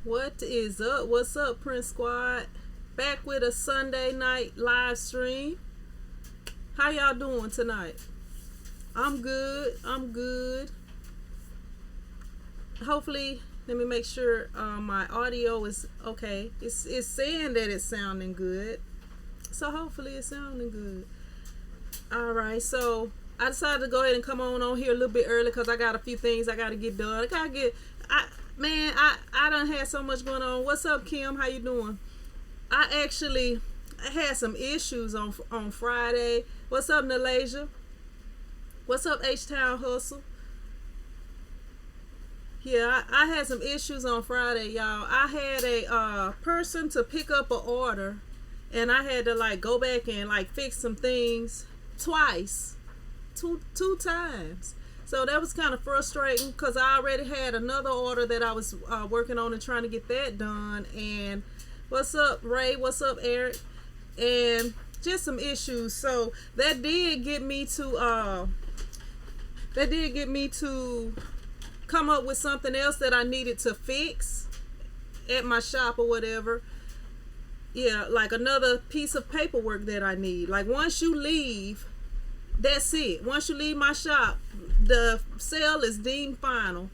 What is up? What's up, Prince Squad? Back with a Sunday night live stream. How y'all doing tonight? I'm good. I'm good. Hopefully, let me make sure my audio is okay. It's saying that it's sounding good, so hopefully it's sounding good. All right, so I decided to go ahead and come on here a little bit early because I got a few things I got to get done. I man, I done had so much going on. What's up, Kim? How you doing? I had some issues on Friday. What's up, Nalasia? What's up, H Town Hustle? Yeah, I had some issues on Friday, y'all. I had a person to pick up an order, and I had to like go back and like fix some things twice, two times. So that was kind of frustrating because I already had another order that I was working on and trying to get that done. And what's up, Ray? What's up, Eric? And just some issues. So that did get me to come up with something else that I needed to fix at my shop or whatever. Yeah, like another piece of paperwork that I need. Like once you leave, that's it. Once you leave my shop, the sale is deemed final.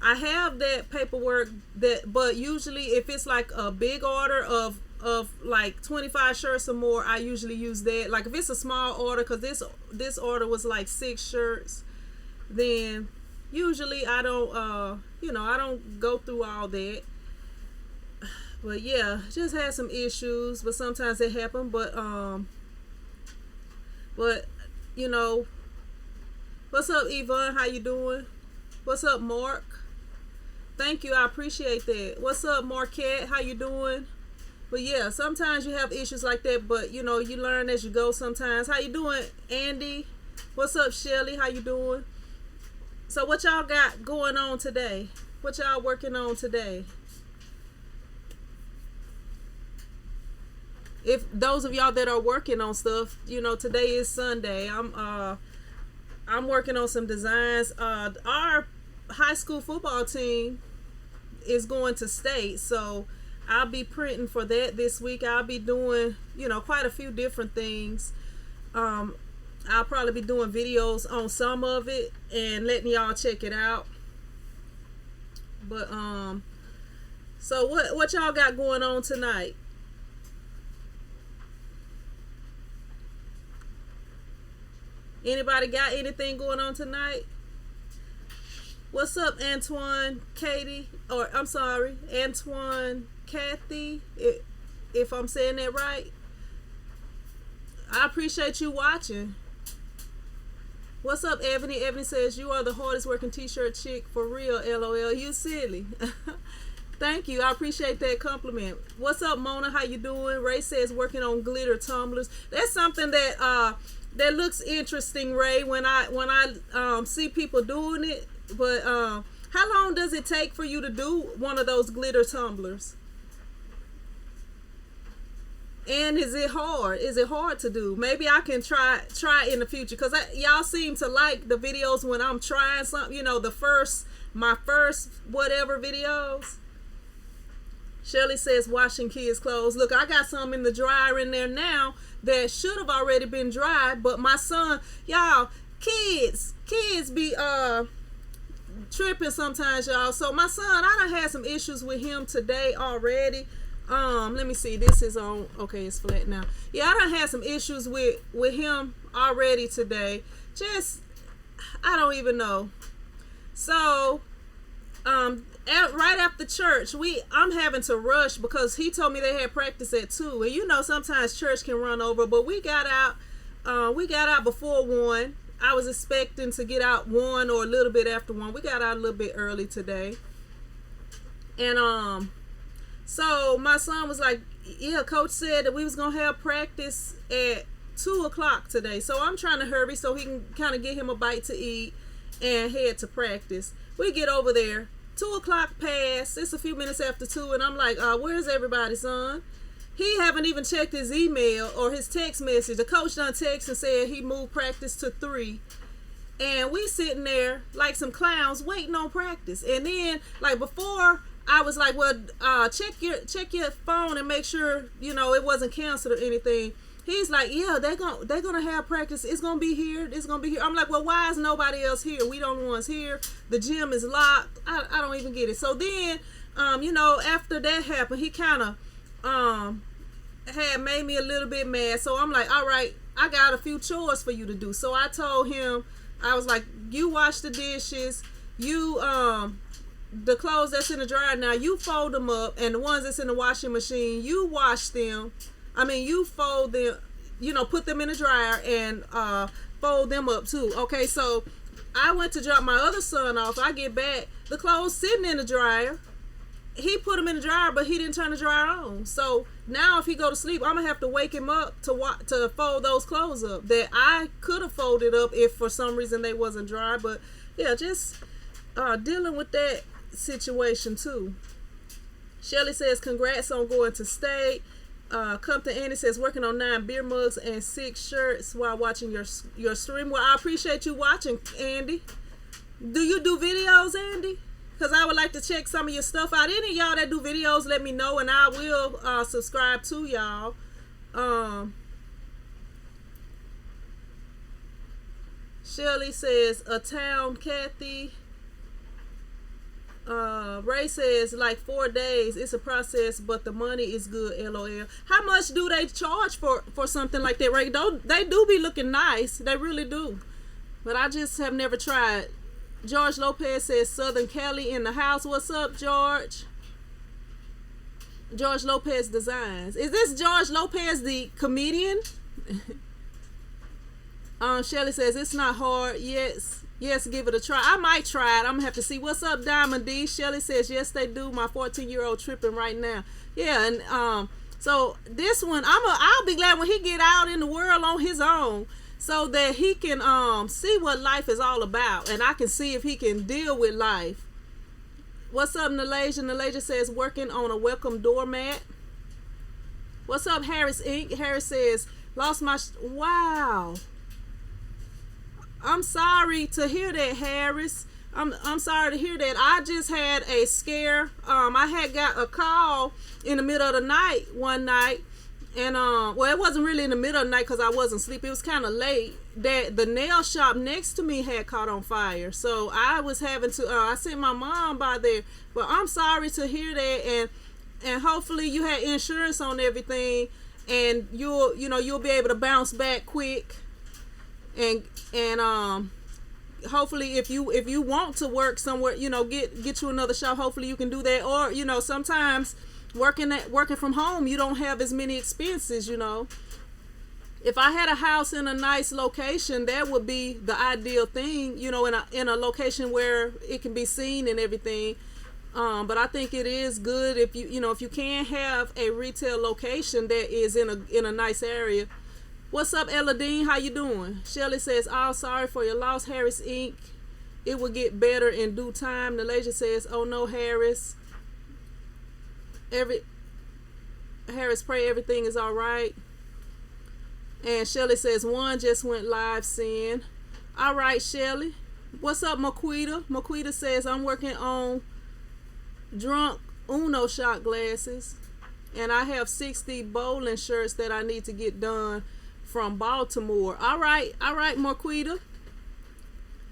I have that paperwork but usually if it's like a big order of like 25 shirts or more, I usually use that. Like if it's a small order, because this order was like 6 shirts, then usually I don't I don't go through all that. But yeah, just had some issues, but sometimes it happen. But you know, what's up, Yvonne? How you doing? What's up, Mark? Thank you, I appreciate that. What's up, Marquette? How you doing? But yeah, sometimes you have issues like that, but you learn as you go sometimes. How you doing, Andy? What's up, Shelly? How you doing? So what y'all got going on today? What y'all working on today? If those of y'all that are working on stuff, today is Sunday. I'm working on some designs. Our high school football team is going to state, so I'll be printing for that this week. I'll be doing, quite a few different things. I'll probably be doing videos on some of it and letting y'all check it out. But so what y'all got going on tonight? Anybody got anything going on tonight? What's up, Antoine, Katie, or I'm sorry, Antoine, Kathy, if I'm saying that right. I appreciate you watching. What's up, Ebony? Ebony says, you are the hardest working t-shirt chick for real, LOL. You silly. Thank you. I appreciate that compliment. What's up, Mona? How you doing? Ray says, working on glitter tumblers. That's something that looks interesting, Ray, when I see people doing it. But how long does it take for you to do one of those glitter tumblers? And is it hard? Is it hard to do? Maybe I can try in the future, because y'all seem to like the videos when I'm trying something. My first whatever videos. Shirley says washing kids' clothes. Look, I got some in the dryer in there now that should have already been dried, but my son, y'all, kids be tripping sometimes, y'all. So my son, I done had some issues with him today already. Let me see. This is on. Okay, it's flat now. Yeah, I done had some issues with him already today. Just, I don't even know. So, right after church, I'm having to rush because he told me they had practice at 2, and sometimes church can run over. But we got out. We got out before 1. I was expecting to get out 1 or a little bit after 1. We got out a little bit early today, and so my son was like, yeah, coach said that we was going to have practice at 2 o'clock today. So I'm trying to hurry so he can kind of get him a bite to eat and head to practice. We get over there. 2 o'clock passed. It's a few minutes after 2. And I'm like, where's everybody, son? He haven't even checked his email or his text message. The coach done text and said he moved practice to 3. And we sitting there like some clowns waiting on practice. And then, like, before I was like, well, check your phone and make sure it wasn't canceled or anything. He's like, yeah, they're gonna have practice. It's gonna be here. It's gonna be here. I'm like, well, why is nobody else here? We don't ones here. The gym is locked. I don't even get it. So then, after that happened, he kind of had made me a little bit mad. So I'm like, all right, I got a few chores for you to do. So I told him, I was like, you wash the dishes. You the clothes that's in the dryer now, you fold them up, and the ones that's in the washing machine, you wash them. You fold them, put them in the dryer and fold them up too. Okay, so I went to drop my other son off. I get back, the clothes sitting in the dryer. He put them in the dryer, but he didn't turn the dryer on. So now if he go to sleep, I'm gonna have to wake him up to fold those clothes up that I could have folded up if for some reason they wasn't dry. But yeah, just dealing with that situation too. Shelly says, congrats on going to state. Compton Andy says, working on 9 beer mugs and 6 shirts while watching your stream. Well, I appreciate you watching, Andy. Do you do videos, Andy? Because I would like to check some of your stuff out. Any of y'all that do videos, let me know, and I will subscribe to y'all. Shelly says, a town, Kathy. Ray says, like 4 days. It's a process, but the money is good. LOL. How much do they charge for something like that, Ray? They do be looking nice. They really do. But I just have never tried. George Lopez says, Southern Cali in the house. What's up, George? George Lopez Designs. Is this George Lopez, the comedian? Shelly says, it's not hard. Yes, give it a try. I might try it. I'm gonna have to see. What's up, Diamond D? Shelly says, yes, they do. My 14-year-old tripping right now. Yeah, and so this one, I'll be glad when he get out in the world on his own, so that he can see what life is all about, and I can see if he can deal with life. What's up, Nalasia? Nalasia says, working on a welcome doormat. What's up, Harris Inc? Harris says, lost my wow. I'm sorry to hear that, Harris. I'm sorry to hear that. I just had a scare. I had got a call in the middle of the night one night, and well, it wasn't really in the middle of the night because I wasn't sleeping. It was kind of late. That the nail shop next to me had caught on fire, so I was having to. I sent my mom by there, but I'm sorry to hear that, and hopefully you had insurance on everything, and you'll be able to bounce back quick. And hopefully if you want to work somewhere, get you another shop. Hopefully you can do that. Or sometimes working from home, you don't have as many expenses. If I had a house in a nice location, that would be the ideal thing, in a location where it can be seen and everything. But I think it is good if if you can have a retail location that is in a nice area. What's up, Eladine? How you doing? Shelly says, oh, sorry for your loss, Harris Inc. It will get better in due time. Nalasia says, oh no, Harris. Harris, pray everything is all right. And Shelly says, one just went live seeing. All right, Shelly. What's up, Maquita? Maquita says, I'm working on drunk Uno shot glasses, and I have 60 bowling shirts that I need to get done from Baltimore. All right, Marquita.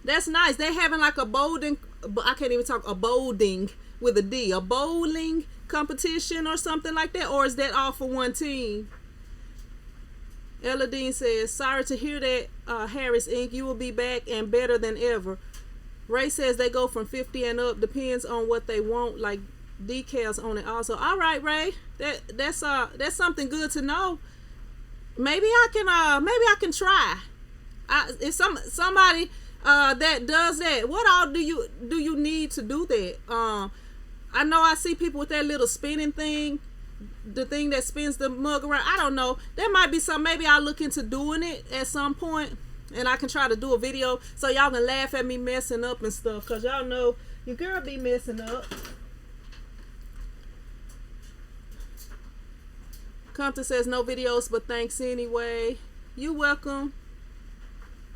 That's nice. They're having like a bowling, I can't even talk, a bowling with a D, a bowling competition or something like that, or is that all for one team? Eladine says, sorry to hear that, Harris Inc. You will be back and better than ever. Ray says they go from 50 and up, depends on what they want, like decals on it also. All right, Ray, that's something good to know. Maybe I can try. If somebody that does that, what all do you need to do that? I know I see people with that little spinning thing, the thing that spins the mug around. I don't know. There might be some. Maybe I'll look into doing it at some point, and I can try to do a video so y'all can laugh at me messing up and stuff. Cause y'all know your girl be messing up. Compton says no videos, but thanks anyway. You welcome.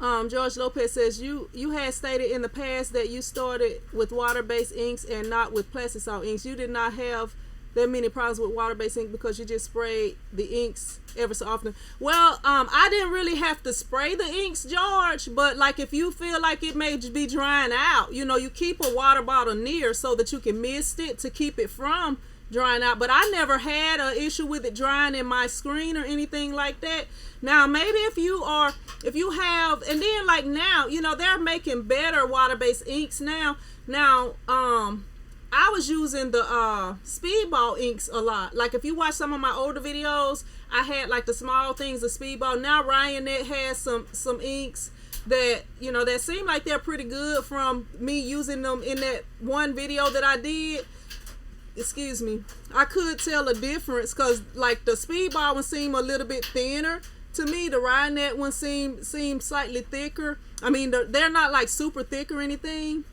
George Lopez says you had stated in the past that you started with water-based inks and not with plastic salt inks. You did not have that many problems with water-based ink because you just sprayed the inks ever so often. Well, I didn't really have to spray the inks, George, but like if you feel like it may be drying out, you know, you keep a water bottle near so that you can mist it to keep it from drying out. But I never had an issue with it drying in my screen or anything like that. Now maybe if you have, and then like now, you know, they're making better water-based inks now. I was using the Speedball inks a lot. Like if you watch some of my older videos, I had like the small things of Speedball. Now Ryonet has some inks that, you know, that seem like they're pretty good from me using them in that one video that I did. Excuse me. I could tell a difference because like the Speedball one seemed a little bit thinner to me. The Ryonet one seemed slightly thicker. I mean, they're not like super thick or anything.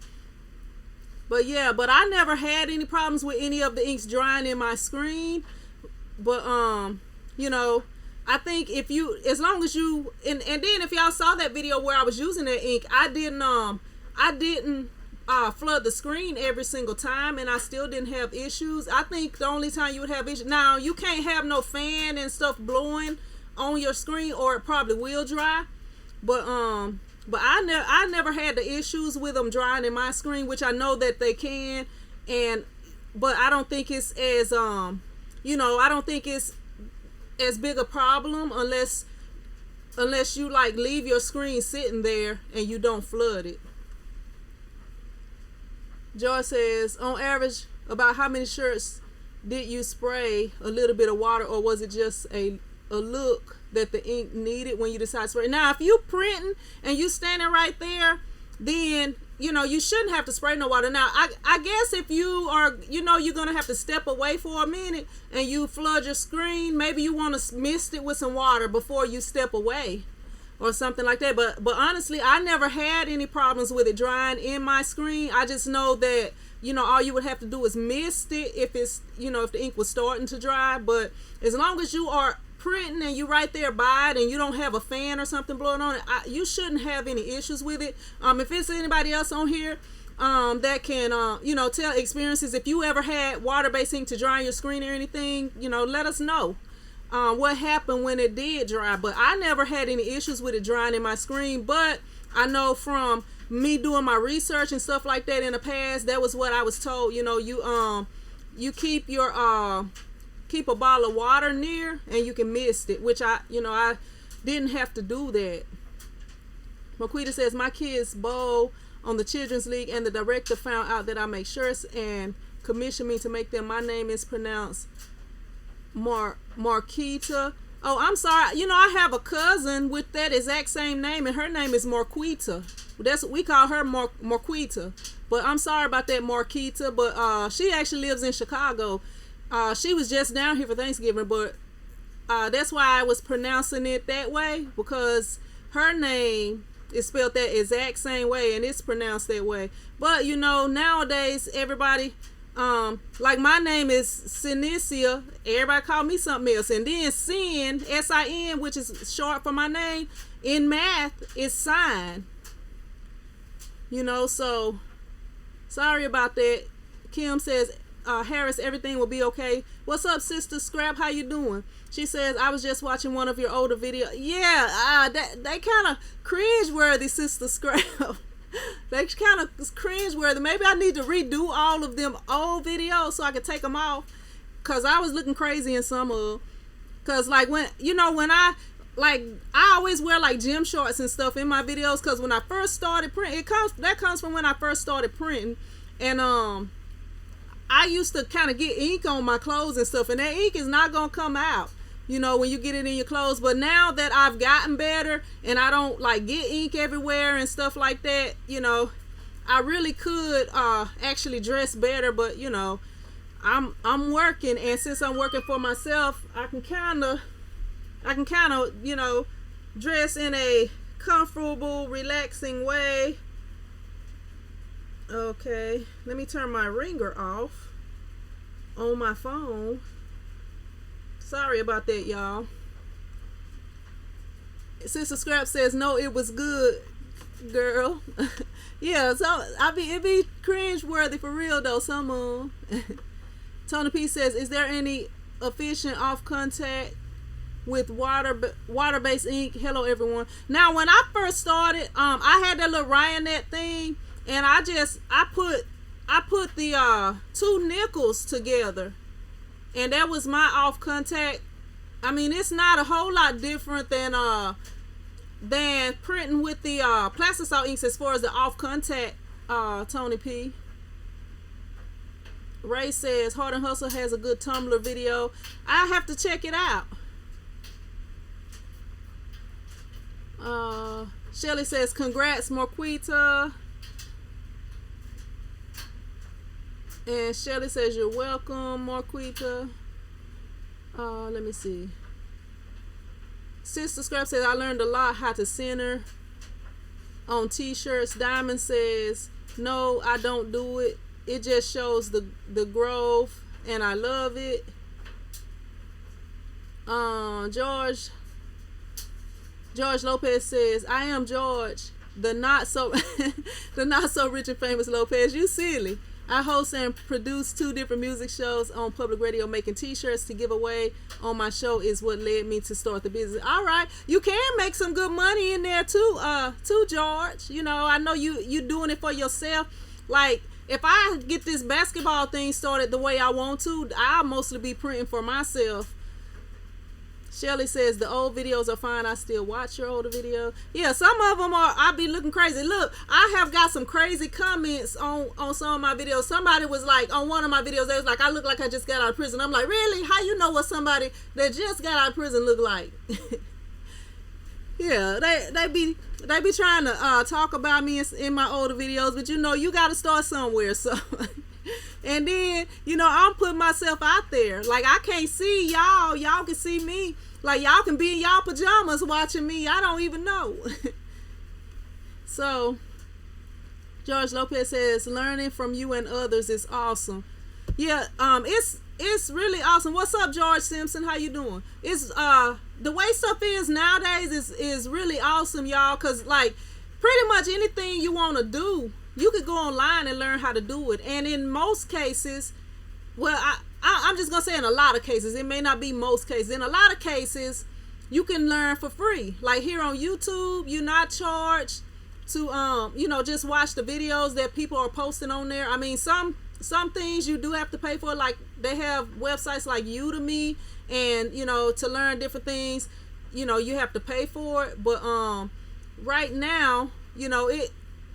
But yeah, but I never had any problems with any of the inks drying in my screen. But you know, I think if you, as long as you, and then if y'all saw that video where I was using that ink, I didn't flood the screen every single time, and I still didn't have issues. I think the only time you would have issues, now you can't have no fan and stuff blowing on your screen or it probably will dry. But I never had the issues with them drying in my screen, which I know that they can, but I don't think it's as you know, I don't think it's as big a problem unless you like leave your screen sitting there and you don't flood it. Joy says, on average, about how many shirts did you spray a little bit of water, or was it just a look that the ink needed when you decide to spray? Now, if you printing and you standing right there, then, you know, you shouldn't have to spray no water. Now, I guess if you are, you know, you're going to have to step away for a minute and you flood your screen, maybe you want to mist it with some water before you step away or something like that. But honestly, I never had any problems with it drying in my screen. I just know that, you know, all you would have to do is mist it if it's, you know, if the ink was starting to dry. But as long as you are printing and you right there by it and you don't have a fan or something blowing on it, you shouldn't have any issues with it. If it's anybody else on here that can you know, tell experiences, if you ever had water-based ink to dry on your screen or anything, you know, let us know what happened when it did dry. But I never had any issues with it drying in my screen. But I know from me doing my research and stuff like that in the past, that was what I was told. You know, you keep your keep a bottle of water near and you can mist it, which I didn't have to do that. Marquita says, my kids bowl on the Children's League and the director found out that I make shirts and commissioned me to make them. My name is pronounced Marquita. Oh, I'm sorry. You know, I have a cousin with that exact same name, and her name is Marquita. That's what we call her, Marquita. But I'm sorry about that, Marquita. But she actually lives in Chicago. She was just down here for Thanksgiving, but that's why I was pronouncing it that way, because her name is spelled that exact same way and it's pronounced that way. But you know, nowadays everybody, like my name is Sinicia, everybody call me something else, and then Sin, S-I-N, which is short for my name, in math is sign. You know, so sorry about that. Kim says, Harris, everything will be okay. What's up, Sister Scrap? How you doing? She says, I was just watching one of your older videos. Yeah, they kind of cringe-worthy, Sister Scrap. They kind of cringe-worthy. Maybe I need to redo all of them old videos so I can take them off, because I was looking crazy in some of them. Because like when I always wear like gym shorts and stuff in my videos, because when I first started printing, that comes from when I first started printing. And I used to kind of get ink on my clothes and stuff, and that ink is not gonna come out, you know, when you get it in your clothes. But now that I've gotten better and I don't like get ink everywhere and stuff like that, you know, I really could actually dress better. But you know, I'm working, and since I'm working for myself, I can kind of you know, dress in a comfortable, relaxing way. Okay, let me turn my ringer off on my phone. Sorry about that, y'all. Sister Scrap says no, it was good, girl. Yeah, so I mean it be cringe worthy for real though. Some of 'em. Tony P says, is there any efficient off contact with water based ink? Hello everyone. Now when I first started, I had that little Ryonet thing, and I put the two nickels together, and that was my off contact. I mean, it's not a whole lot different than printing with the plastisol inks as far as the off contact. Tony P. Ray says Hard and Hustle has a good Tumblr video. I have to check it out. Shelly says congrats Marquita. And Shelly says you're welcome Marquita. Let me see. Sister Scrap says I learned a lot how to center on t-shirts. Diamond says no, I don't do it. It just shows the growth, and I love it. George Lopez says, I am George, the not so rich and famous Lopez. You silly. I host and produce 2 different music shows on public radio. Making t-shirts to give away on my show is what led me to start the business. All right, you can make some good money in there too, George. You know, I know you doing it for yourself. Like, if I get this basketball thing started the way I want to, I'll mostly be printing for myself. Shelly says the old videos are fine. I still watch your older video. Yeah, some of them are. I be looking crazy. Look, I have got some crazy comments on some of my videos. Somebody was like, on one of my videos, they was like, I look like I just got out of prison. I'm like, really? How you know what somebody that just got out of prison look like? Yeah, they be trying to talk about me in my older videos, but you know, you got to start somewhere. So, and then, you know, I'm putting myself out there. Like, I can't see y'all. Y'all can see me. Like, y'all can be in y'all pajamas watching me. I don't even know. So, George Lopez says, learning from you and others is awesome. Yeah, it's really awesome. What's up, George Simpson? How you doing? It's the way stuff is nowadays is really awesome, y'all, because like pretty much anything you want to do, you could go online and learn how to do it. And in most cases, well, I'm just gonna say in a lot of cases, it may not be most cases, in a lot of cases you can learn for free. Like here on YouTube, you're not charged to you know, just watch the videos that people are posting on there. I mean, some things you do have to pay for, like they have websites like Udemy, and you know, to learn different things, you know, you have to pay for it. But right now, you know,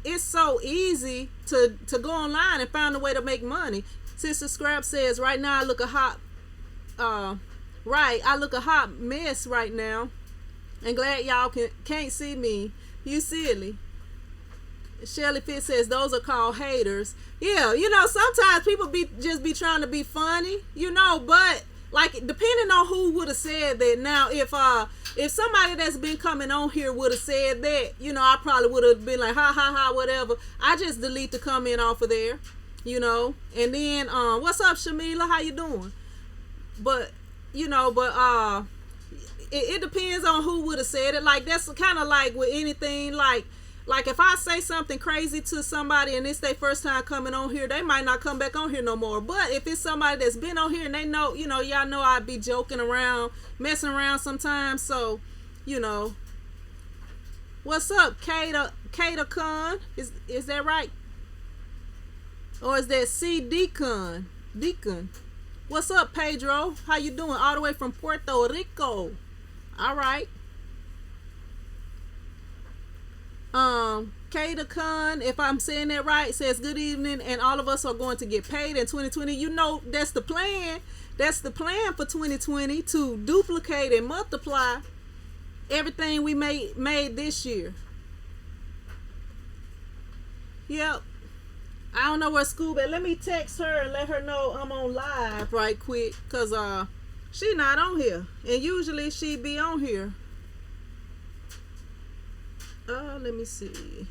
it's so easy to go online and find a way to make money. Sister Scrap says right now I look a hot I look a hot mess right now, and glad y'all can't see me. You silly. Shelly Fitz says those are called haters. Yeah, you know, sometimes people just be trying to be funny, you know, but like depending on who would have said that. Now if somebody that's been coming on here would have said that, you know, I probably would have been like ha ha ha whatever. I just delete the comment off of there, you know. And then what's up, Shamila? How you doing? But you know, it depends on who would have said it. Like that's kind of like with anything, like if I say something crazy to somebody and it's their first time coming on here, they might not come back on here no more. But if it's somebody that's been on here and they know, you know, y'all know I be joking around, messing around sometimes. So, you know, what's up, Kata Khan? Is that right? Or is that C Deacon? What's up, Pedro? How you doing? All the way from Puerto Rico. All right. Kata Khan, if I'm saying that right, says good evening, and all of us are going to get paid in 2020. You know, that's the plan. That's the plan for 2020, to duplicate and multiply everything we made this year. Yep. I don't know where Scoob at. Let me text her and let her know I'm on live right quick, cause she not on here, and usually she be on here. Let me see.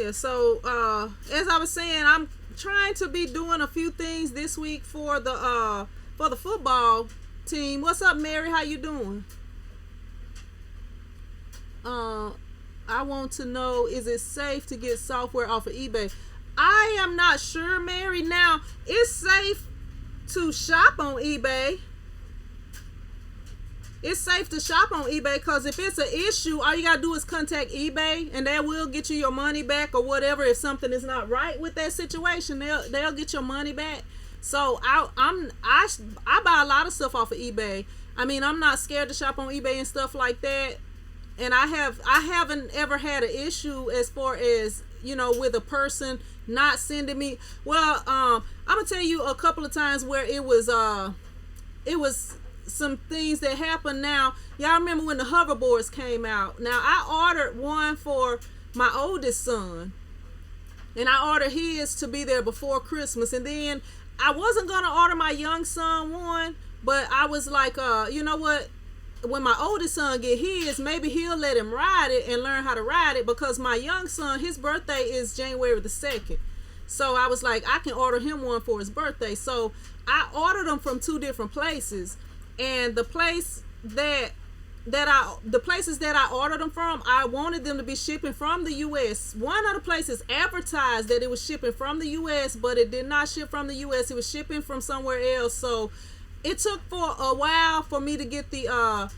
Yeah, so as I was saying, I'm trying to be doing a few things this week for the football team. What's up, Mary? How you doing? I want to know, is it safe to get software off of eBay? I am not sure, Mary. Now, it's safe to shop on eBay. It's safe to shop on eBay because if it's an issue, all you gotta do is contact eBay and they will get you your money back or whatever. If something is not right with that situation, they'll get your money back. So I buy a lot of stuff off of eBay. I mean, I'm not scared to shop on eBay and stuff like that. And I haven't ever had an issue as far as, you know, with a person not sending me. Well, I'm gonna tell you a couple of times where it was some things that happened. Now, y'all remember when the hoverboards came out? Now, I ordered one for my oldest son, and I ordered his to be there before Christmas, and then I wasn't gonna order my young son one, but I was like, you know what? When my oldest son get his, maybe he'll let him ride it and learn how to ride it, because my young son, his birthday is January the 2nd. So I was like, I can order him one for his birthday. So I ordered them from two different places. And the places that I ordered them from, I wanted them to be shipping from the U.S. One of the places advertised that it was shipping from the U.S., but it did not ship from the U.S. It was shipping from somewhere else. So it took for a while for me to get the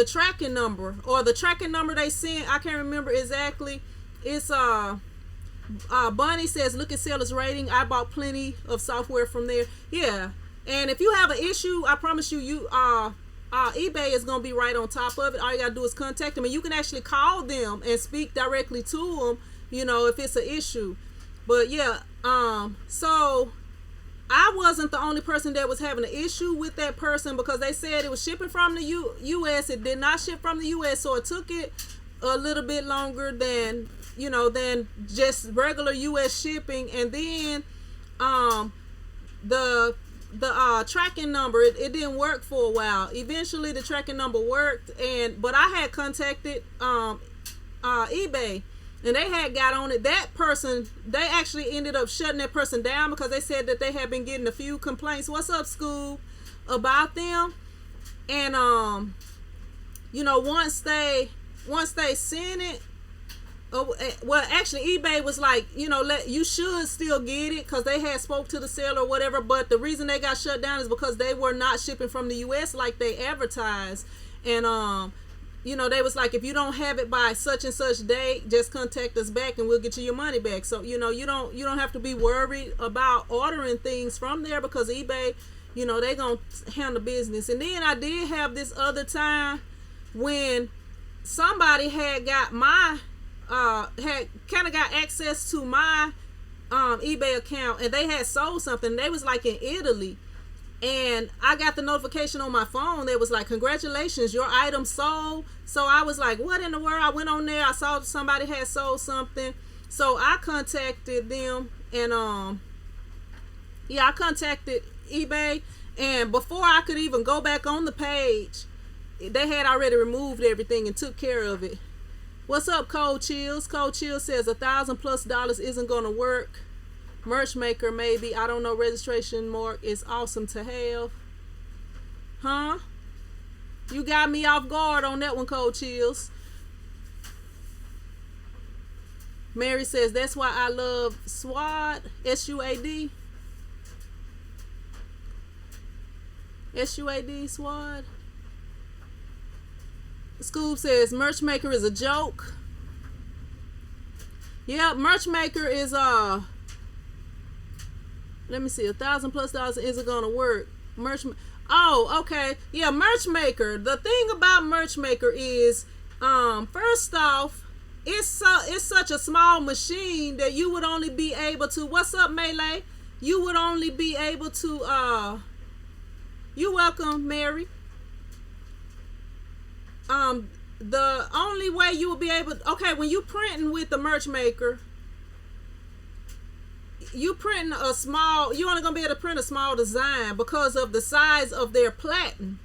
tracking number, or the tracking number they sent. I can't remember exactly. It's Bunny says, look at seller's rating. I bought plenty of software from there. Yeah. And if you have an issue, I promise you, eBay is going to be right on top of it. All you got to do is contact them. And you can actually call them and speak directly to them, you know, if it's an issue. But yeah, so I wasn't the only person that was having an issue with that person, because they said it was shipping from the U.S. It did not ship from the U.S. So it took it a little bit longer than, you know, than just regular U.S. shipping. And then the tracking number, it didn't work for a while. Eventually the tracking number worked, but I had contacted eBay, and they had got on it. That person, they actually ended up shutting that person down because they said that they had been getting a few complaints. What's up, School? About them. And you know, once they sent it, well, actually eBay was like, you know, you should still get it, because they had spoke to the seller or whatever. But the reason they got shut down is because they were not shipping from the US like they advertised. And you know, they was like, if you don't have it by such and such date, just contact us back and we'll get you your money back. So, you know, you don't have to be worried about ordering things from there, because eBay, you know, they gonna handle business. And then I did have this other time when somebody had got my had kind of got access to my eBay account, and they had sold something. They was like in Italy, and I got the notification on my phone that was like, congratulations, your item sold. So I was like, what in the world? I went on there, I saw somebody had sold something, so I contacted them. And yeah, I contacted eBay, and before I could even go back on the page, they had already removed everything and took care of it. What's up, Cold Chills? Cold Chills says $1,000+ isn't gonna work. Merch maker, maybe. I don't know. Registration mark is awesome to have. Huh? You got me off guard on that one, Cold Chills. Mary says, that's why I love SWAD. SUAD. SUAD, SWAD. Scoob says merch maker is a joke. Yeah, merch maker is let me see, $1,000+ isn't gonna work. Oh, okay. Yeah, merch maker. The thing about merch maker is, first off, it's such a small machine that you would only be able to. What's up, Melee? You would only be able to. You're welcome, Mary. The only way you will be able, okay, when you printing with the merch maker, you printing a small, you only gonna be able to print a small design because of the size of their platen,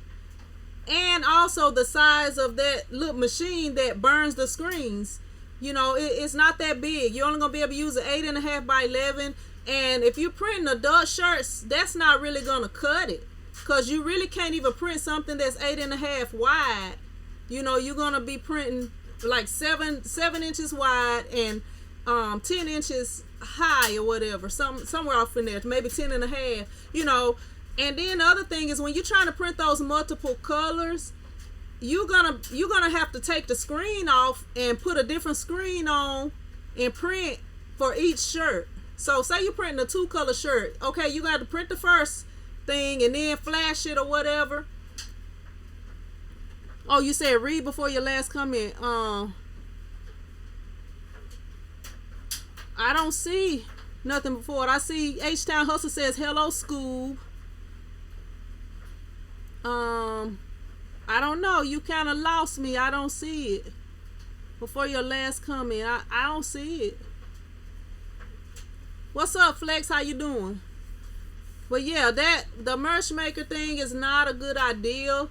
and also the size of that little machine that burns the screens. You know, it's not that big. You're only gonna be able to use an 8.5 by 11. And if you're printing adult shirts, that's not really gonna cut it, cause you really can't even print something that's 8.5 wide. You know, you're gonna be printing like 7 inches wide and 10 inches high or whatever, somewhere off in there, maybe 10.5. You know, and then the other thing is when you're trying to print those multiple colors, you're gonna have to take the screen off and put a different screen on and print for each shirt. So say you're printing a 2-color shirt, okay, you got to print the first thing and then flash it or whatever. Oh, you said read before your last comment. I don't see nothing before it. I see H-Town Hustle says hello Scoob. I don't know. You kind of lost me. I don't see it. Before your last comment, I don't see it. What's up, Flex? How you doing? But yeah, the merch maker thing is not a good idea.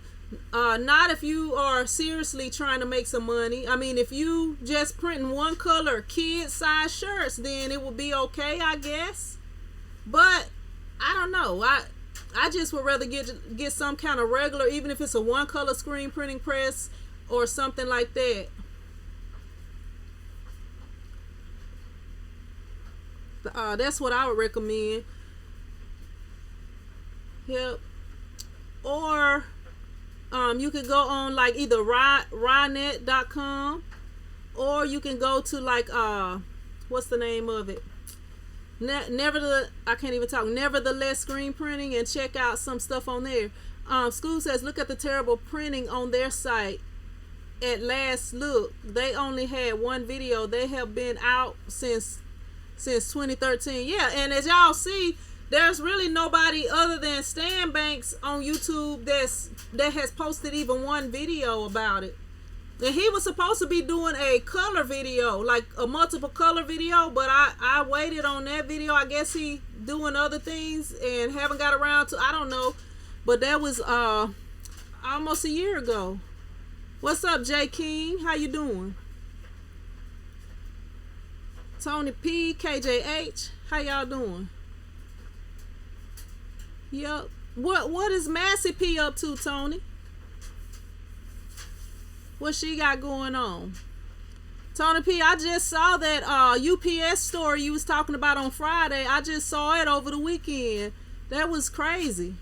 Not if you are seriously trying to make some money. I mean, if you just printing 1 color kid size shirts, then it will be okay, I guess. But I don't know. I just would rather get some kind of regular, even if it's a 1 color screen printing press or something like that. That's what I would recommend. Yep. Or you can go on like either rynet.com, or you can go to like what's the name of it? I can't even talk. Nevertheless screen printing, and check out some stuff on there. School says look at the terrible printing on their site. At last look, they only had 1 video. They have been out since 2013. Yeah, and as y'all see, there's really nobody other than Stan Banks on YouTube that has posted even 1 video about it. And he was supposed to be doing a color video, like a multiple color video, but I waited on that video. I guess he doing other things and haven't got around to, I don't know. But that was almost a year ago. What's up, J King? How you doing? Tony P, KJH, how y'all doing? Yep. What is Massey P up to, Tony? What she got going on? Tony P, I just saw that UPS story you was talking about on Friday. I just saw it over the weekend. That was crazy.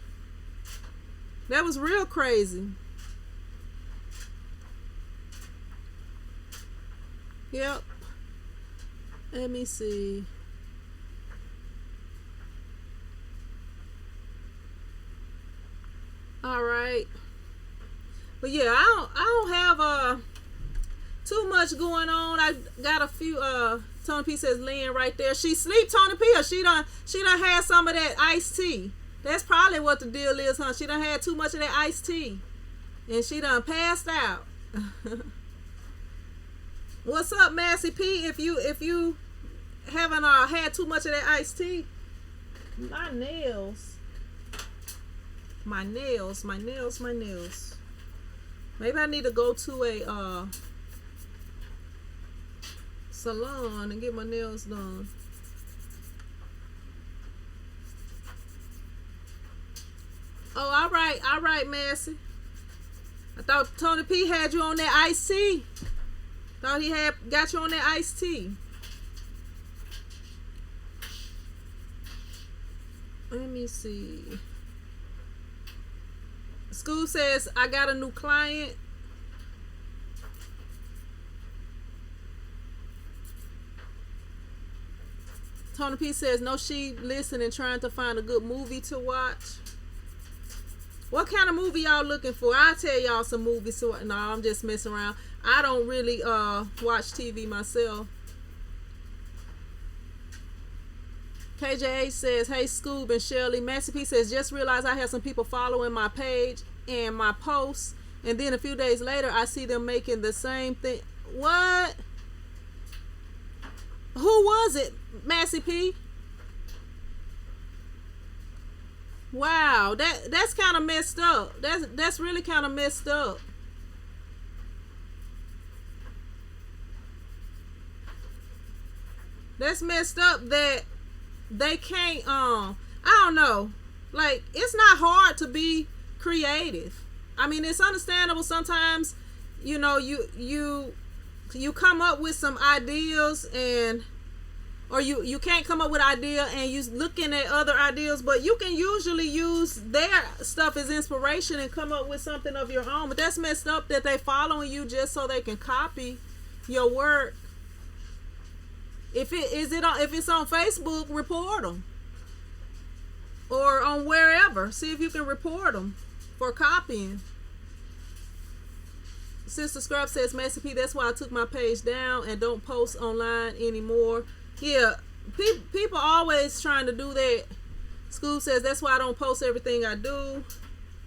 That was real crazy. Yep. Let me see. All right. But yeah, I don't have too much going on. I got a few Tony P says laying right there. She sleep, Tony P, or she done had some of that iced tea. That's probably what the deal is, huh? She done had too much of that iced tea. And she done passed out. What's up, Massey P? If you haven't had too much of that iced tea. My nails. Maybe I need to go to a salon and get my nails done. Oh, all right, Massey. I thought Tony P had you on that iced tea. Thought he had got you on that iced tea. Let me see. School says I got a new client. Tony P says no, she listening, trying to find a good movie to watch. What kind of movie y'all looking for? I'll tell y'all some movies. No, I'm just messing around. I don't really watch TV myself. KJH says, hey Scoob and Shirley. Massey P says, just realized I have some people following my page and my posts, and then a few days later I see them making the same thing. What? Who was it, Massey P? Wow, that's kind of messed up. That's really kind of messed up. That's messed up that they can't I don't know. Like, it's not hard to be creative. I mean, it's understandable sometimes, you know, you come up with some ideas, and or you can't come up with an idea and you looking at other ideas, but you can usually use their stuff as inspiration and come up with something of your own. But that's messed up that they following you just so they can copy your work. If it's on Facebook, report them, or on wherever. See if you can report them for copying. Sister Scrub says, Master P, that's why I took my page down and don't post online anymore. Yeah, people always trying to do that. School says, that's why I don't post everything I do.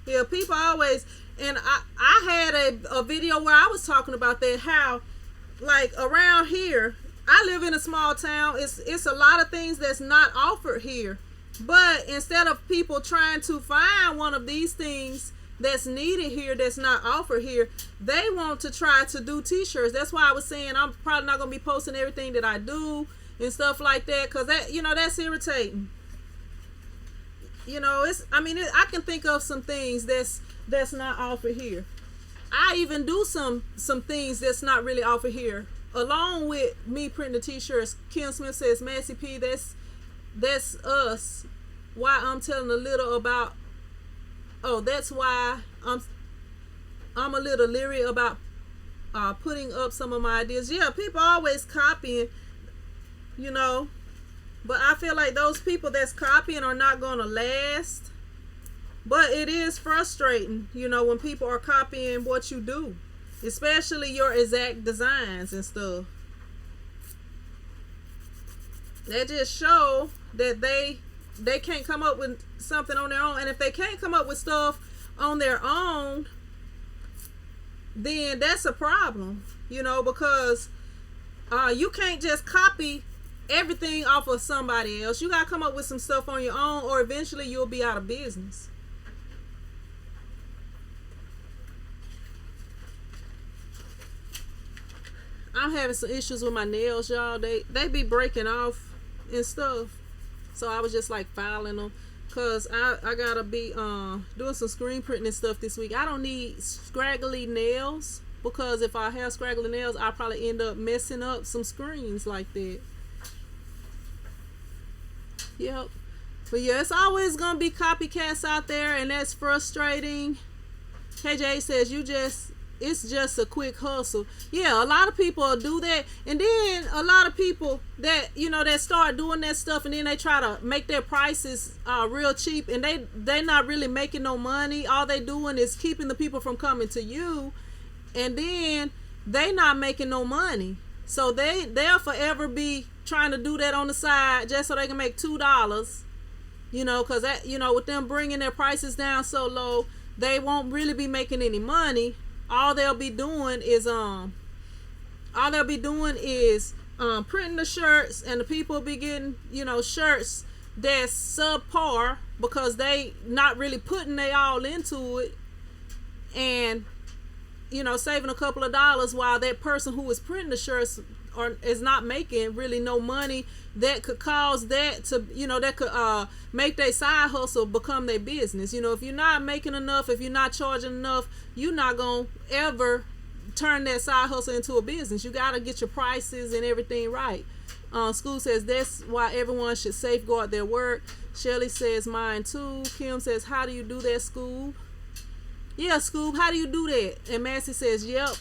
Yeah, people always, and I had a video where I was talking about that, how, like, around here, I live in a small town, it's a lot of things that's not offered here. But instead of people trying to find one of these things that's needed here, that's not offered here, they want to try to do t-shirts. That's why I was saying I'm probably not going to be posting everything that I do and stuff like that, because that, you know, that's irritating. You know, I can think of some things that's not offered here. I even do some things that's not really offered here, along with me printing the t-shirts. Kim Smith says, Massey P, that's us. Why I'm telling a little about, that's why I'm a little leery about putting up some of my ideas. Yeah, people always copying, you know, but I feel like those people that's copying are not gonna last. But it is frustrating, you know, when people are copying what you do, especially your exact designs and stuff. That just show that they can't come up with something on their own. And if they can't come up with stuff on their own, then that's a problem, you know, because you can't just copy everything off of somebody else. You got to come up with some stuff on your own, or eventually you'll be out of business. I'm having some issues with my nails, y'all. They be breaking off and stuff. So I was just like filing them, because I gotta be doing some screen printing and stuff this week. I don't need scraggly nails, because if I have scraggly nails, I'll probably end up messing up some screens like that. Yep. But yeah, it's always gonna be copycats out there, and that's frustrating. KJ says, it's just a quick hustle. Yeah, a lot of people do that, and then a lot of people that, you know, that start doing that stuff, and then they try to make their prices real cheap, and they not really making no money. All they doing is keeping the people from coming to you, and then they not making no money. So they'll forever be trying to do that on the side just so they can make $2, you know, because that, you know, with them bringing their prices down so low, they won't really be making any money. All they'll be doing is printing the shirts, and the people will be getting, you know, shirts that's subpar because they not really putting they all into it, and, you know, saving a couple of dollars, while that person who is printing the shirts is not making really no money. That could cause that to, you know, that could make their side hustle become their business. You know, if you're not making enough, if you're not charging enough, you're not gonna ever turn that side hustle into a business. You gotta get your prices and everything right. School says that's why everyone should safeguard their work. Shelly says mine too. Kim says, how do you do that, Scoob? Yeah, Scoob, how do you do that? And Massey says, yep,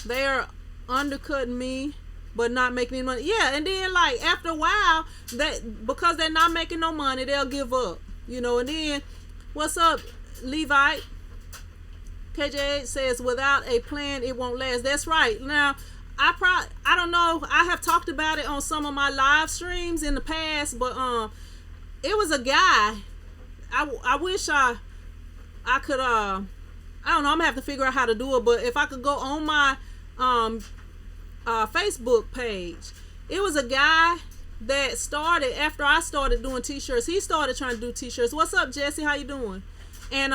they are undercutting me but not making any money. Yeah, and then like after a while, that because they're not making no money, they'll give up, you know. And then what's up, Levite? KJ says, without a plan it won't last. That's right. Now I don't know, I have talked about it on some of my live streams in the past, but it was a guy, I wish I could I don't know, I'm gonna have to figure out how to do it, but if I could go on my Facebook page, it was a guy that started after I started doing t-shirts. He started trying to do t-shirts. What's up, Jesse? How you doing? And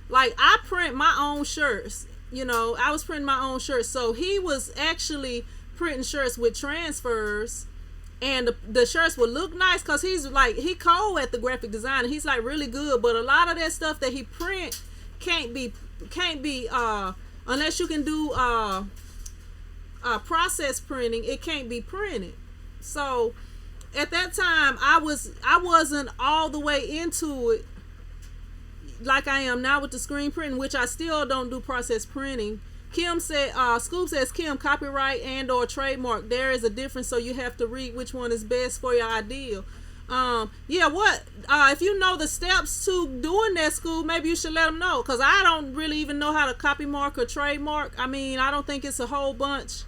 like, I print my own shirts, you know, I was printing my own shirts. So he was actually printing shirts with transfers, and the shirts would look nice because he's like, he cold at the graphic design, he's like really good, but a lot of that stuff that he print can't be unless you can do process printing, it can't be printed. So at that time I wasn't all the way into it like I am now with the screen printing, which I still don't do process printing. Kim said, Scoop says, Kim, copyright and or trademark, there is a difference, so you have to read which one is best for your ideal. Yeah, what if you know the steps to doing that, Scoop, maybe you should let them know, because I don't really even know how to copy mark or trademark. I mean, I don't think it's a whole bunch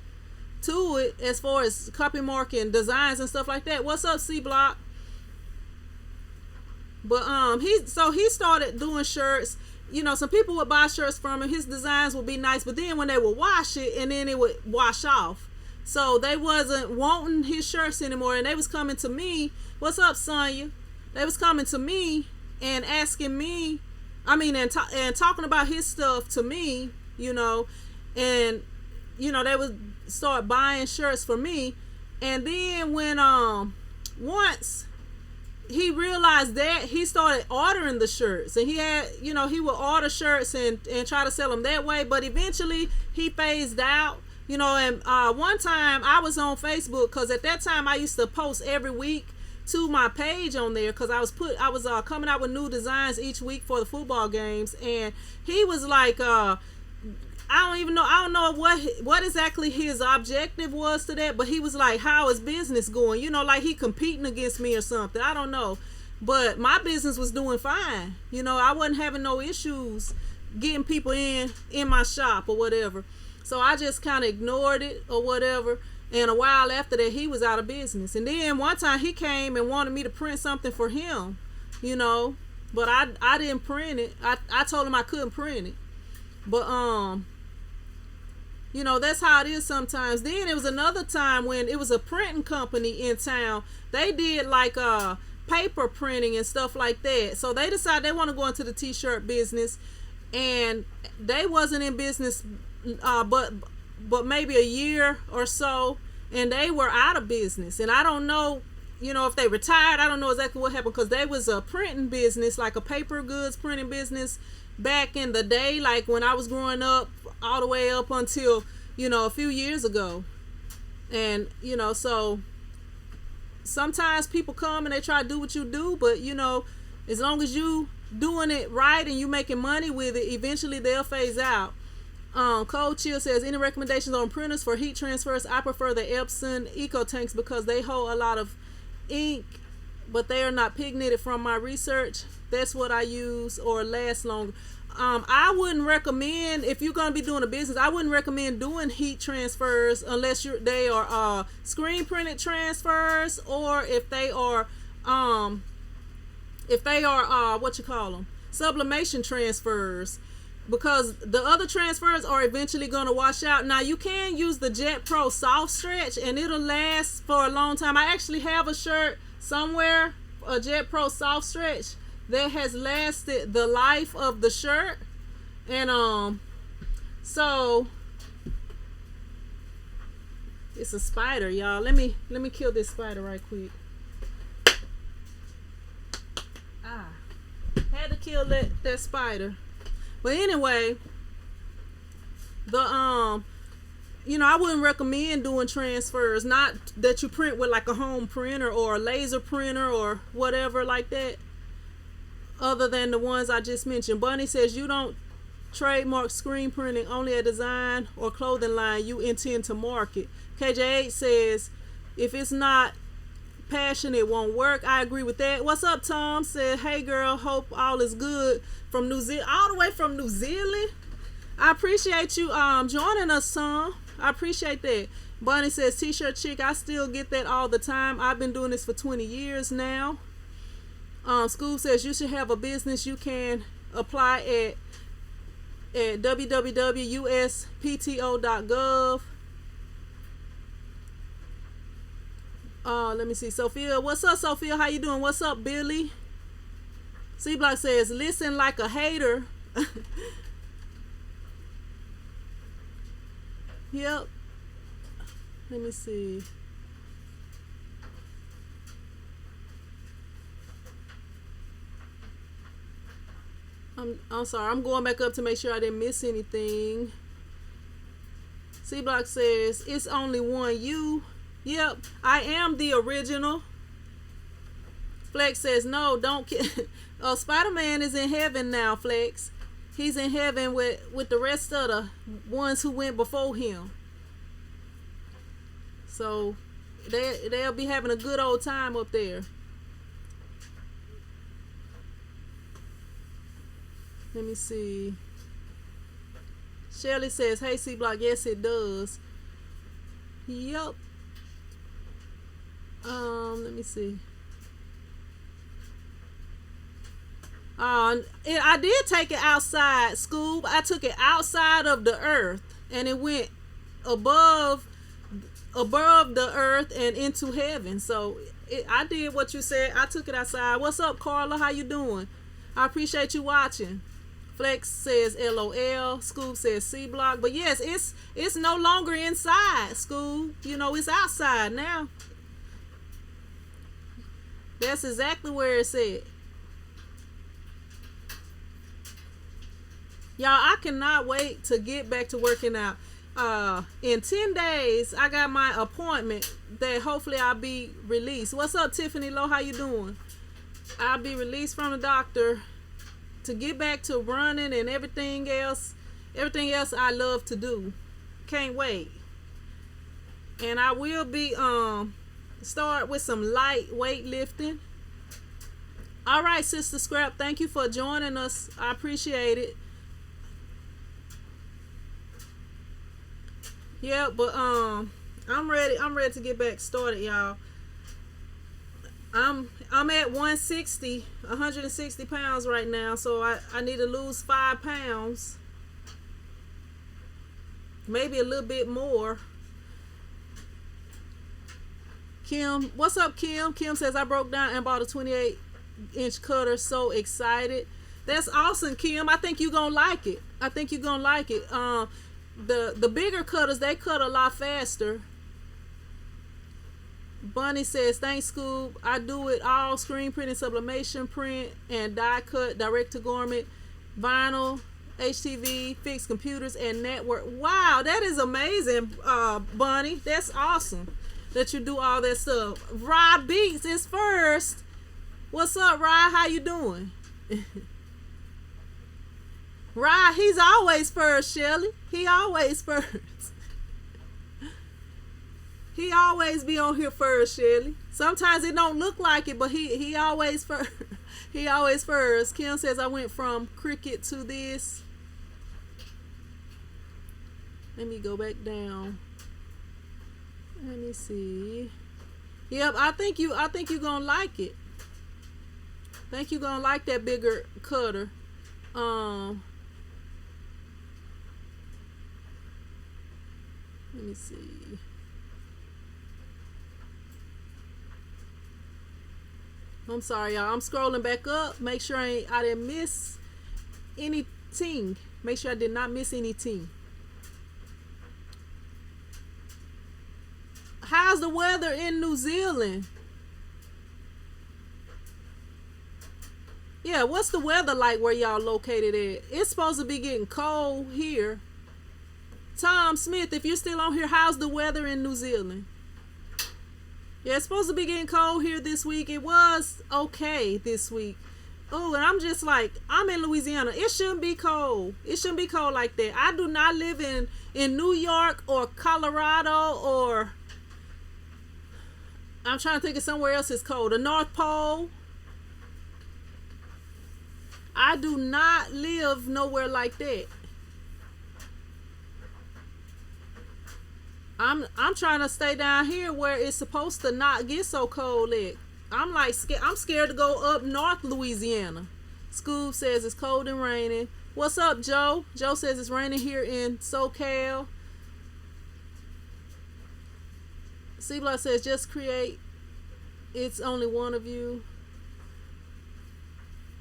to it as far as copy marking designs and stuff like that. What's up, C Block? But he started doing shirts. You know, some people would buy shirts from him. His designs would be nice, but then when they would wash it, and then it would wash off. So they wasn't wanting his shirts anymore, and they was coming to me. What's up, Sonya? They was coming to me and asking me, I mean, and talking about his stuff to me, you know, and you know, they would start buying shirts for me. And then when once he realized that, he started ordering the shirts, and he had, you know, he would order shirts and try to sell them that way, but eventually he phased out, you know. And one time I was on Facebook, because at that time I used to post every week to my page on there, because I was coming out with new designs each week for the football games. And he was like, I don't know what exactly his objective was to that, but he was like, how is business going? You know, like he competing against me or something. I don't know. But my business was doing fine. You know, I wasn't having no issues getting people in my shop or whatever. So I just kind of ignored it or whatever. And a while after that, he was out of business. And then one time he came and wanted me to print something for him, you know, but I didn't print it. I told him I couldn't print it. But you know, that's how it is sometimes. Then it was another time when it was a printing company in town. They did like paper printing and stuff like that. So they decided they want to go into the t-shirt business, and they wasn't in business but maybe a year or so, and they were out of business. And I don't know, you know, if they retired. I don't know exactly what happened, because they was a printing business, like a paper goods printing business back in the day, like when I was growing up, all the way up until, you know, a few years ago. And you know, so sometimes people come and they try to do what you do, but you know, as long as you doing it right and you making money with it, eventually they'll phase out. Cold Chill says, any recommendations on printers for heat transfers? I prefer the Epson Eco Tanks because they hold a lot of ink, but they are not pigmented. From my research, that's what I use, or last longer. I wouldn't recommend, if you're going to be doing a business, I wouldn't recommend doing heat transfers unless they are screen printed transfers, or if they are what you call them, sublimation transfers, because the other transfers are eventually going to wash out. Now you can use the Jet Pro soft stretch and it'll last for a long time. I actually have a shirt somewhere, a Jet Pro soft stretch, that has lasted the life of the shirt. And so it's a spider, y'all. Let me kill this spider right quick. Had to kill that spider. But anyway, you know, I wouldn't recommend doing transfers, not that you print with like a home printer or a laser printer or whatever like that, other than the ones I just mentioned. Bunny says, you don't trademark screen printing, only a design or clothing line you intend to market. KJ8 says, if it's not passion, it won't work. I agree with that. What's up, Tom? Said, hey girl, hope all is good from New Zealand, all the way from New Zealand. I appreciate you joining us, Tom. I appreciate that. Bunny says, t-shirt chick, I still get that all the time. I've been doing this for 20 years now. School says, you should have a business. You can apply at www.uspto.gov. Let me see. Sophia, what's up, Sophia? How you doing? What's up, Billy? C Block says, listen like a hater. Yep. Let me see. I'm sorry. I'm going back up to make sure I didn't miss anything. C Block says it's only one you. Yep, I am the original. Flex says no, don't. Spider-Man is in heaven now, Flex. He's in heaven with the rest of the ones who went before him. So they'll be having a good old time up there. Let me see. Shirley says, hey, C Block, yes it does. Yup. Let me see. I did take it outside, Scoob. I took it outside of the earth, and it went above the earth and into heaven. So I did what you said. I took it outside. What's up, Carla? How you doing? I appreciate you watching. Flex says LOL. Scoob says C Block. But yes, it's no longer inside, Scoob. You know, it's outside now. That's exactly where it's at. Y'all, I cannot wait to get back to working out. In 10 days, I got my appointment that hopefully I'll be released. What's up, Tiffany Lowe? How you doing? I'll be released from the doctor to get back to running and everything else I love to do. Can't wait. And I will be start with some light weightlifting. All right, Sister Scrap, thank you for joining us. I appreciate it. Yeah, but I'm ready to get back started, y'all. I'm at 160 pounds right now, so I need to lose 5 pounds, maybe a little bit more. Kim, what's up, Kim? Kim says I broke down and bought a 28-inch cutter. So excited. That's awesome, Kim. I think you're gonna like it. The bigger cutters, they cut a lot faster. Bunny says, thanks, Scoob. I do it all: screen printing, sublimation print, and die cut, direct to garment, vinyl, HTV, fixed computers, and network. Wow, that is amazing, Bunny. That's awesome that you do all that stuff. Rod Beats is first. What's up, Rod? How you doing? Rod, he's always first, Shelly. He always first. He always be on here first, Shelly. Sometimes it don't look like it, but he always first. He always first. Kim says I went from cricket to this. Let me go back down. Let me see. Yep, I think you're gonna like it. I think you're gonna like that bigger cutter. Let me see. I'm sorry, y'all. I'm scrolling back up. Make sure I didn't miss anything. Make sure I did not miss anything. How's the weather in New Zealand? Yeah, what's the weather like where y'all located at? It's supposed to be getting cold here. Tom Smith, if you're still on here, how's the weather in New Zealand? Yeah, it's supposed to be getting cold here this week. It was okay this week. Oh, and I'm just like, I'm in Louisiana. It shouldn't be cold. It shouldn't be cold like that. I do not live in New York or Colorado, or I'm trying to think of somewhere else it's cold. The North Pole. I do not live nowhere like that. I'm trying to stay down here where it's supposed to not get so cold. I'm scared to go up north Louisiana. Scoob says it's cold and raining. What's up, Joe? Joe says it's raining here in SoCal. C-Block says just create. It's only one of you.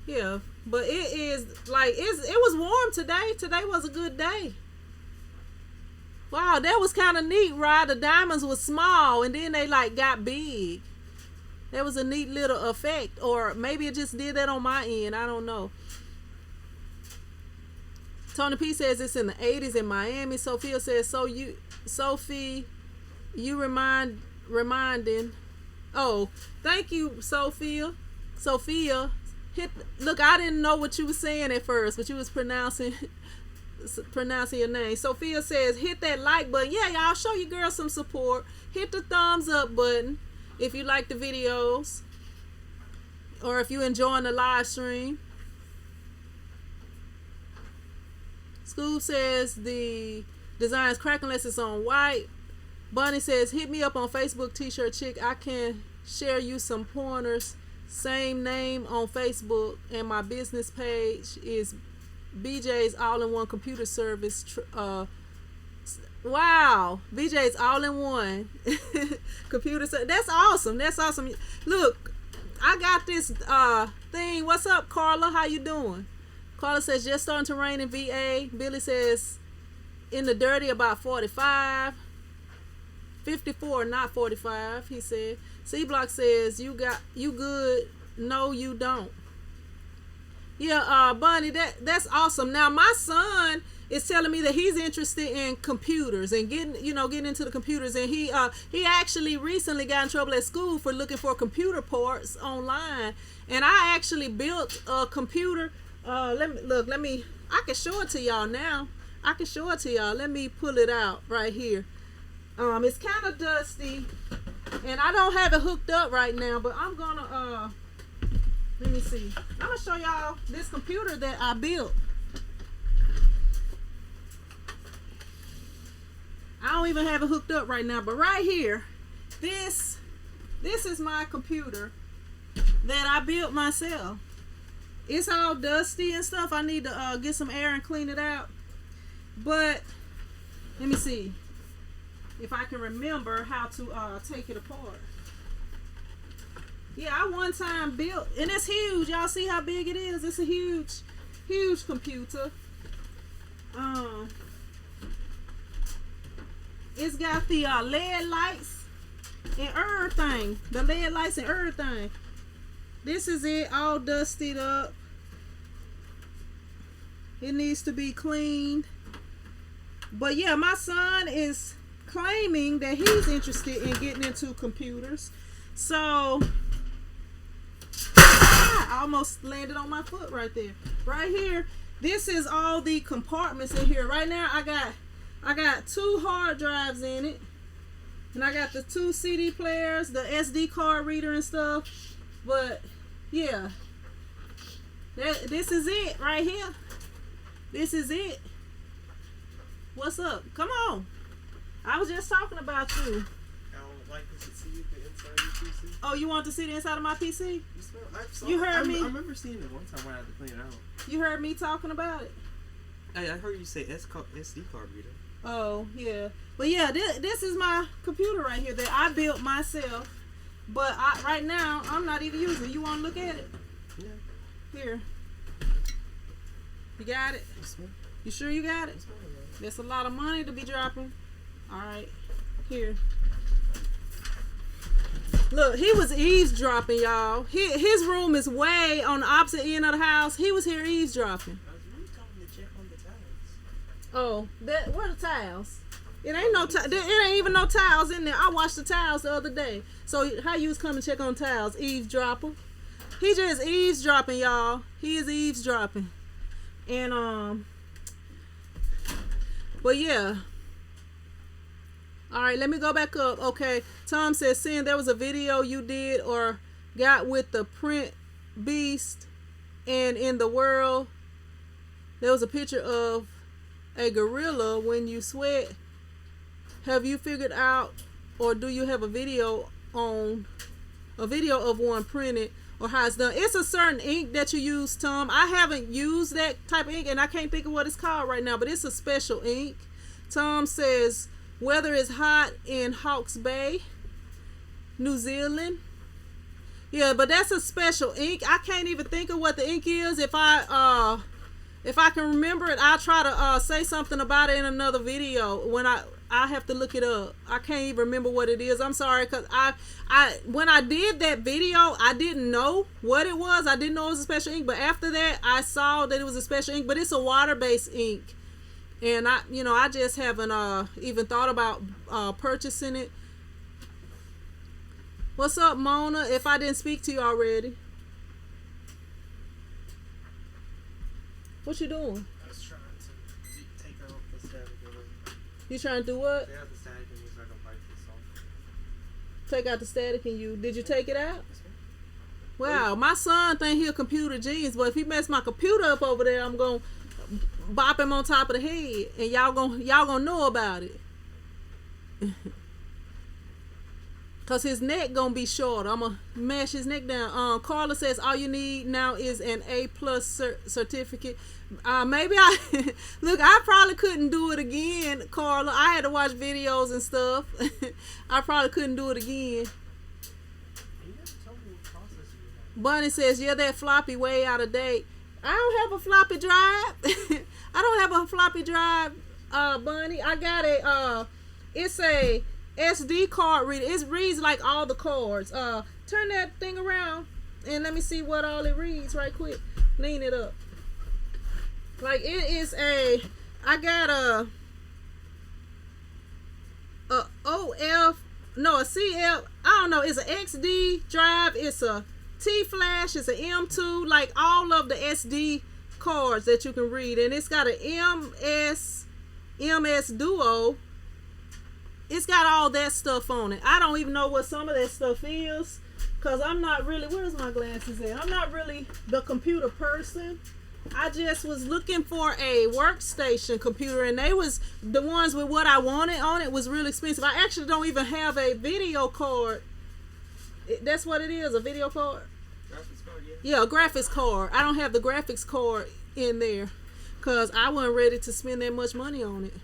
Yeah, but it is like it was warm today. Today was a good day. Wow, that was kind of neat, right? The diamonds were small and then they like got big. That was a neat little effect, or maybe it just did that on my end. I don't know. Tony P says it's in the 80s in Miami. Sophia says, Sophie, you reminding. Oh, thank you, Sophia. Look, I didn't know what you were saying at first, but you was pronouncing your name. Sophia says, hit that like button. Yeah, y'all, show your girl some support. Hit the thumbs up button if you like the videos, or if you enjoying the live stream. School says the design's cracking unless it's on white. Bunny says, hit me up on Facebook, T-shirt chick. I can share you some pointers. Same name on Facebook, and my business page is BJ's All-in-One Computer Service. Wow, BJ's All-in-One Computer Service. That's awesome. Look, I got this thing. What's up, Carla? How you doing? Carla says, just starting to rain in VA. Billy says, in the dirty about 45. 54, not 45, he said. C-Block says, you good. No, you don't. Yeah, Bunny, that's awesome. Now, my son is telling me that he's interested in computers and getting into the computers. And he actually recently got in trouble at school for looking for computer parts online. And I actually built a computer. I can show it to y'all now. Let me pull it out right here. It's kind of dusty, and I don't have it hooked up right now, but I'm gonna let me see. I'm gonna show y'all this computer that I built. I don't even have it hooked up right now, but right here, this is my computer that I built myself. It's all dusty and stuff. I need to get some air and clean it out, but let me see if I can remember how to take it apart. Yeah, I one time built, and it's huge. Y'all see how big it is? It's a huge computer. It's got the LED lights and everything. The LED lights and everything. This is it, all dusted up. It needs to be cleaned. But yeah, my son is claiming that he's interested in getting into computers. So I almost landed on my foot right there. Right here, this is all the compartments in here. Right now I got 2 hard drives in it, and I got the 2 CD players, the SD card reader and stuff. But yeah, this is it right here. This is it. What's up? Come on. I was just talking about you. I don't like to see the inside of your PC. Oh, you want to see the inside of my PC? You heard me. I remember seeing it one time when I had to clean it out. You heard me talking about it? Hey, I heard you say SD card reader. Oh, yeah. But yeah, this is my computer right here that I built myself. But right now, I'm not even using it. You want to look at it? Yeah. Here. You got it? You sure you got it? That's a lot of money to be dropping. Alright, here. Look, he was eavesdropping, y'all. His room is way on the opposite end of the house. He was here eavesdropping. I was really coming to check on the tiles. Oh, where are the tiles? It ain't even no tiles in there. I watched the tiles the other day. So how you was coming to check on tiles? Eavesdropper. He just eavesdropping, y'all. He is eavesdropping. And but yeah. Alright, let me go back up. Okay, Tom says, seeing there was a video you did or got with the print beast, and in the world there was a picture of a gorilla when you sweat. Have you figured out, or do you have a video of one printed, or how it's done? It's a certain ink that you use, Tom. I haven't used that type of ink, and I can't think of what it's called right now, but it's a special ink. Tom says, weather is hot in Hawke's Bay, New Zealand. Yeah, but that's a special ink. I can't even think of what the ink is. If I can remember it, I'll try to say something about it in another video. When I I have to look it up. I can't even remember what it is. I'm sorry, cause I when I did that video, I didn't know what it was. I didn't know it was a special ink, but after that, I saw that it was a special ink. But it's a water-based ink, and I just haven't even thought about purchasing it. What's up, Mona? If I didn't speak to you already, what you doing? I was trying to take out the static. You trying to do what? Take out the static and use like a bite this off. Take out the static and did you take it out? Wow, my son think he a computer genius, but if he mess my computer up over there, I'm gonna bop him on top of the head, and y'all gonna know about it. Cause his neck gonna be short. I'm gonna mash his neck down. Carla says all you need now is an A+ certificate. Maybe look. I probably couldn't do it again, Carla. I had to watch videos and stuff. I probably couldn't do it again. Bunny says, yeah, that floppy way out of date. I don't have a floppy drive. I don't have a floppy drive, Bunny. I got it's a SD card reader. It reads like all the cards. Turn that thing around and let me see what all it reads right quick. Lean it up. Like it is a CF, I don't know, it's an XD drive, it's a T flash, it's an M2, like all of the SD cards that you can read, and it's got an MS Duo. It's got all that stuff on it. I don't even know what some of that stuff is, because I'm not really, where's my glasses at? I'm not really the computer person. I just was looking for a workstation computer, and they was the ones with what I wanted on it was really expensive. I actually don't even have a video card. That's what it is, a video card. Graphics card, yeah, a graphics card. I don't have the graphics card in there because I wasn't ready to spend that much money on it.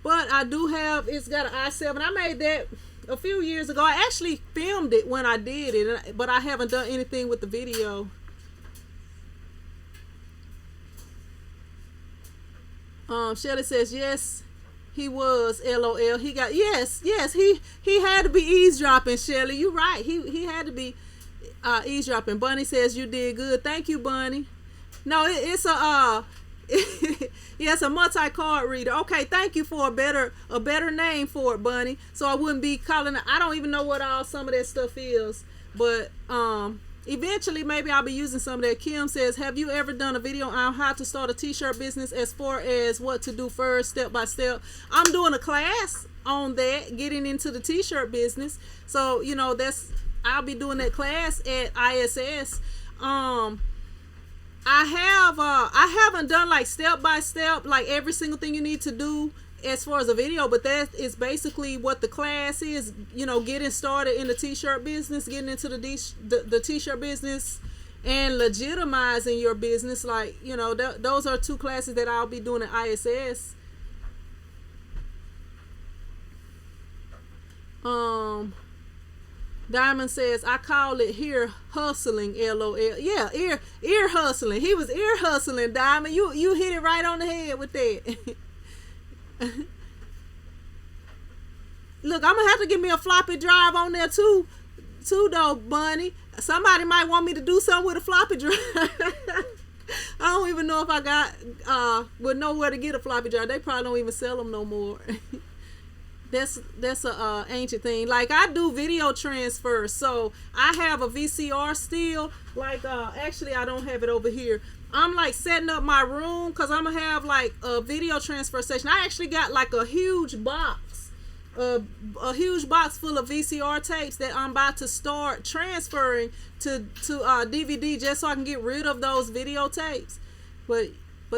But I do have, it's got an i7. I made that a few years ago. I actually filmed it when I did it, but I haven't done anything with the video. Shelly says, yes, he was, LOL. He got, yes, he had to be eavesdropping, Shelly. You right. He had to be eavesdropping. Bunny says, you did good. Thank you, Bunny. No, it's a, yeah, it's a multi-card reader. Okay, thank you for a better name for it, Bunny. So I wouldn't be calling it, I don't even know what all some of that stuff is. But, eventually, maybe I'll be using some of that. Kim says, have you ever done a video on how to start a t-shirt business as far as what to do first, step by step? I'm doing a class on that, getting into the t-shirt business. So, I'll be doing that class at ISS. I haven't done like step by step, like every single thing you need to do as far as a video, but that is basically what the class is, getting started in the t-shirt business, getting into the t-shirt business and legitimizing your business. Like, those are two classes that I'll be doing at ISS. Diamond says, I call it ear hustling, LOL. Yeah, ear hustling. He was ear hustling, Diamond. You hit it right on the head with that. Look, I'm gonna have to give me a floppy drive on there too though, Bunny. Somebody might want me to do something with a floppy drive. I don't even know if I got would know where to get a floppy drive. They probably don't even sell them no more. That's a ancient thing. Like, I do video transfers, so I have a VCR still. Like, actually I don't have it over here. I'm like setting up my room because I'm gonna have like a video transfer station. I actually got like a huge box, a huge box full of VCR tapes that I'm about to start transferring to DVD just so I can get rid of those videotapes. But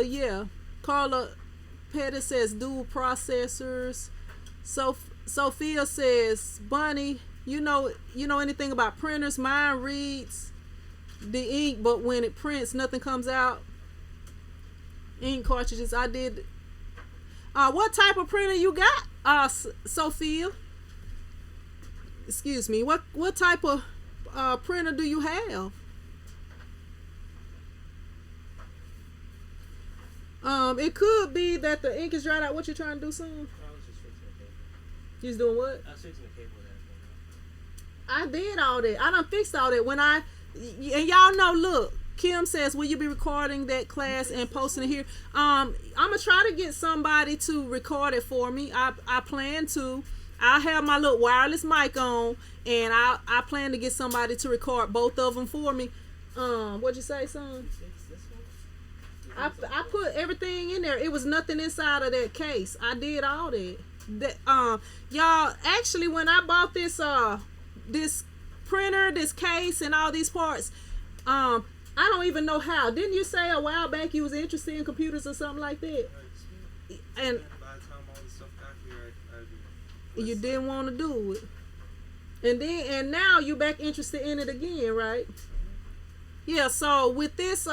yeah, Carla Pettis says dual processors. So Sophia says, Bunny, you know anything about printers? Mine reads the ink, but when it prints, nothing comes out. Ink cartridges. I did. What type of printer you got, Sophia? Excuse me. What type of printer do you have? It could be that the ink is dried out. What you trying to do soon? I was just fixing the cable. You was doing what? I was fixing the cable that I did all that. I done fixed all that. And y'all know, look, Kim says, will you be recording that class and posting it here? I'm gonna try to get somebody to record it for me. I plan to. I have my little wireless mic on, and I plan to get somebody to record both of them for me. What'd you say, son? I put everything in there. It was nothing inside of that case. I did all that. Y'all, actually, when I bought this printer, this case, and all these parts, I don't even know how. Didn't you say a while back you was interested in computers or something like that? And by the time all the stuff got here, you didn't want to do it. And now you back interested in it again, right? Yeah, so with this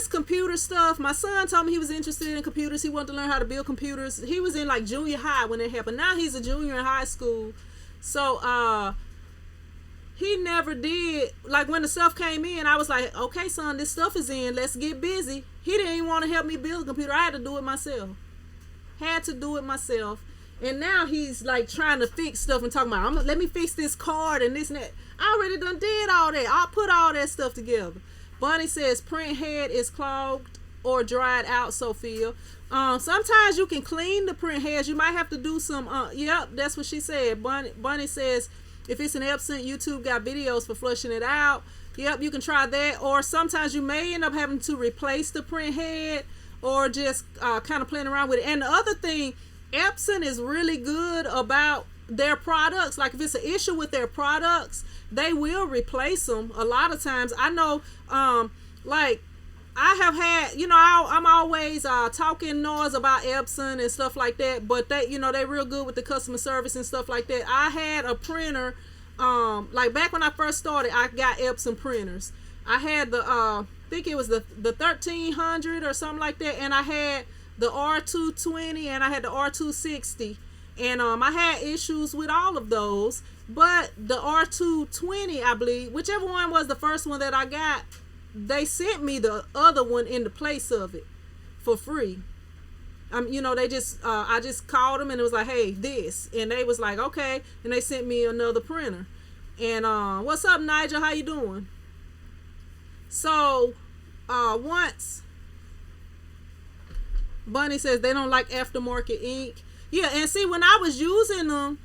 computer stuff, my son told me he was interested in computers. He wanted to learn how to build computers. He was in like junior high when it happened. Now he's a junior in high school. So he never did, like when the stuff came in, I was like, okay, son, this stuff is in, let's get busy. He didn't even want to help me build a computer. I had to do it myself. And now he's like trying to fix stuff and talking about, let me fix this card and this and that. I already done did all that. I put all that stuff together. Bonnie says print head is clogged or dried out, Sophia. Sometimes you can clean the print heads. You might have to do some, yep, that's what she said. Bonnie says if it's an Epson, YouTube got videos for flushing it out. Yep, you can try that. Or sometimes you may end up having to replace the print head or just kind of playing around with it. And the other thing, Epson is really good about their products. Like if it's an issue with their products, they will replace them a lot of times. I know, like I have had, I'm always talking noise about Epson and stuff like that, but they, they're real good with the customer service and stuff like that. I had a printer, like back when I first started, I got Epson printers. I had the, I think it was the 1300 or something like that, and I had the R220 and I had the R260, and I had issues with all of those, but the R220, I believe, whichever one was the first one that I got, they sent me the other one in the place of it for free. They just I just called them and it was like, hey, this, and they was like, okay, and they sent me another printer. And what's up, Nigel? How you doing? So once Bunny says they don't like aftermarket ink. Yeah, and see, when I was using them,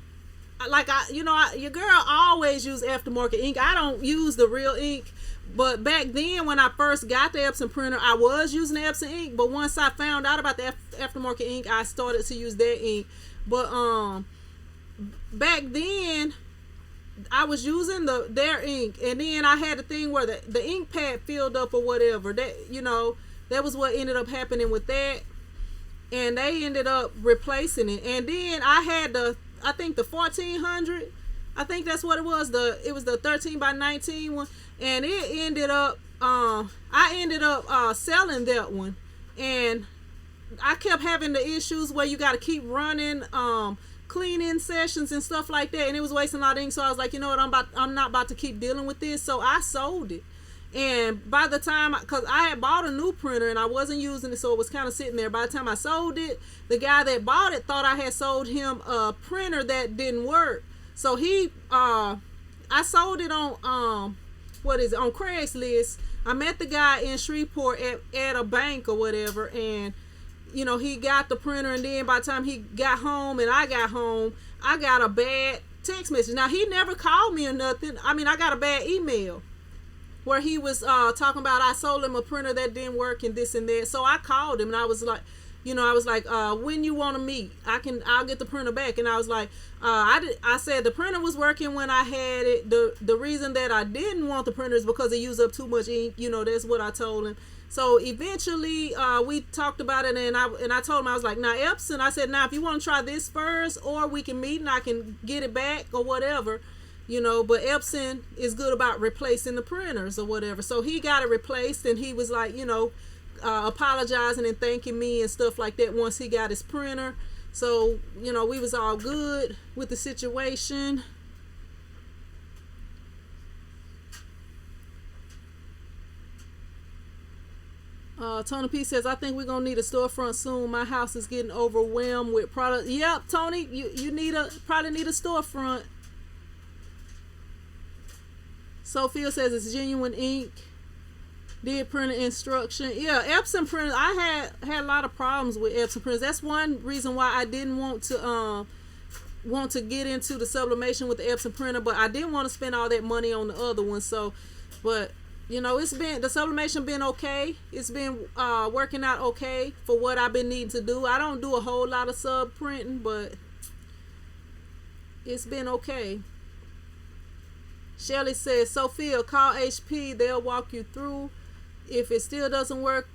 like your girl always use aftermarket ink. I don't use the real ink. But back then, when I first got the Epson printer, I was using the Epson ink. But once I found out about the aftermarket ink, I started to use their ink. But back then, I was using their ink, and then I had the thing where the ink pad filled up or whatever. That was what ended up happening with that, and they ended up replacing it. And then I had I think the 1400. I think that's what it was. It was the 13 by 19 one, and it ended up. I ended up selling that one, and I kept having the issues where you got to keep running cleaning sessions and stuff like that, and it was wasting a lot of ink. So I was like, you know what, I'm not about to keep dealing with this. So I sold it, and by the time, because I had bought a new printer and I wasn't using it, so it was kind of sitting there. By the time I sold it, the guy that bought it thought I had sold him a printer that didn't work. So I sold it on on Craigslist. I met the guy in Shreveport at a bank or whatever, and he got the printer, and then by the time he got home and I got home, I got a bad text message. Now, he never called me or nothing. I mean, I got a bad email where he was talking about I sold him a printer that didn't work and this and that. So I called him and I was like, when you want to meet, I'll get the printer back. And I was like, I said the printer was working when I had it. The reason that I didn't want the printer is because it used up too much ink. That's what I told him. So eventually, we talked about it, and I told him, I was like, now Epson, I said, now if you want to try this first, or we can meet and I can get it back or whatever, but Epson is good about replacing the printers or whatever. So he got it replaced, and he was like, apologizing and thanking me and stuff like that once he got his printer. So, we was all good with the situation. Tony P says, I think we're gonna need a storefront soon. My house is getting overwhelmed with product. Yep, Tony, you probably need a storefront. Sophia says it's genuine ink. Did printer instruction. Yeah, Epson printers. I had a lot of problems with Epson printers. That's one reason why I didn't want to get into the sublimation with the Epson printer, but I didn't want to spend all that money on the other one. So, but it's been, the sublimation been okay. It's been working out okay for what I've been needing to do. I don't do a whole lot of sub printing, but it's been okay. Shelly says, Sophia, call HP. They'll walk you through. If it still doesn't work,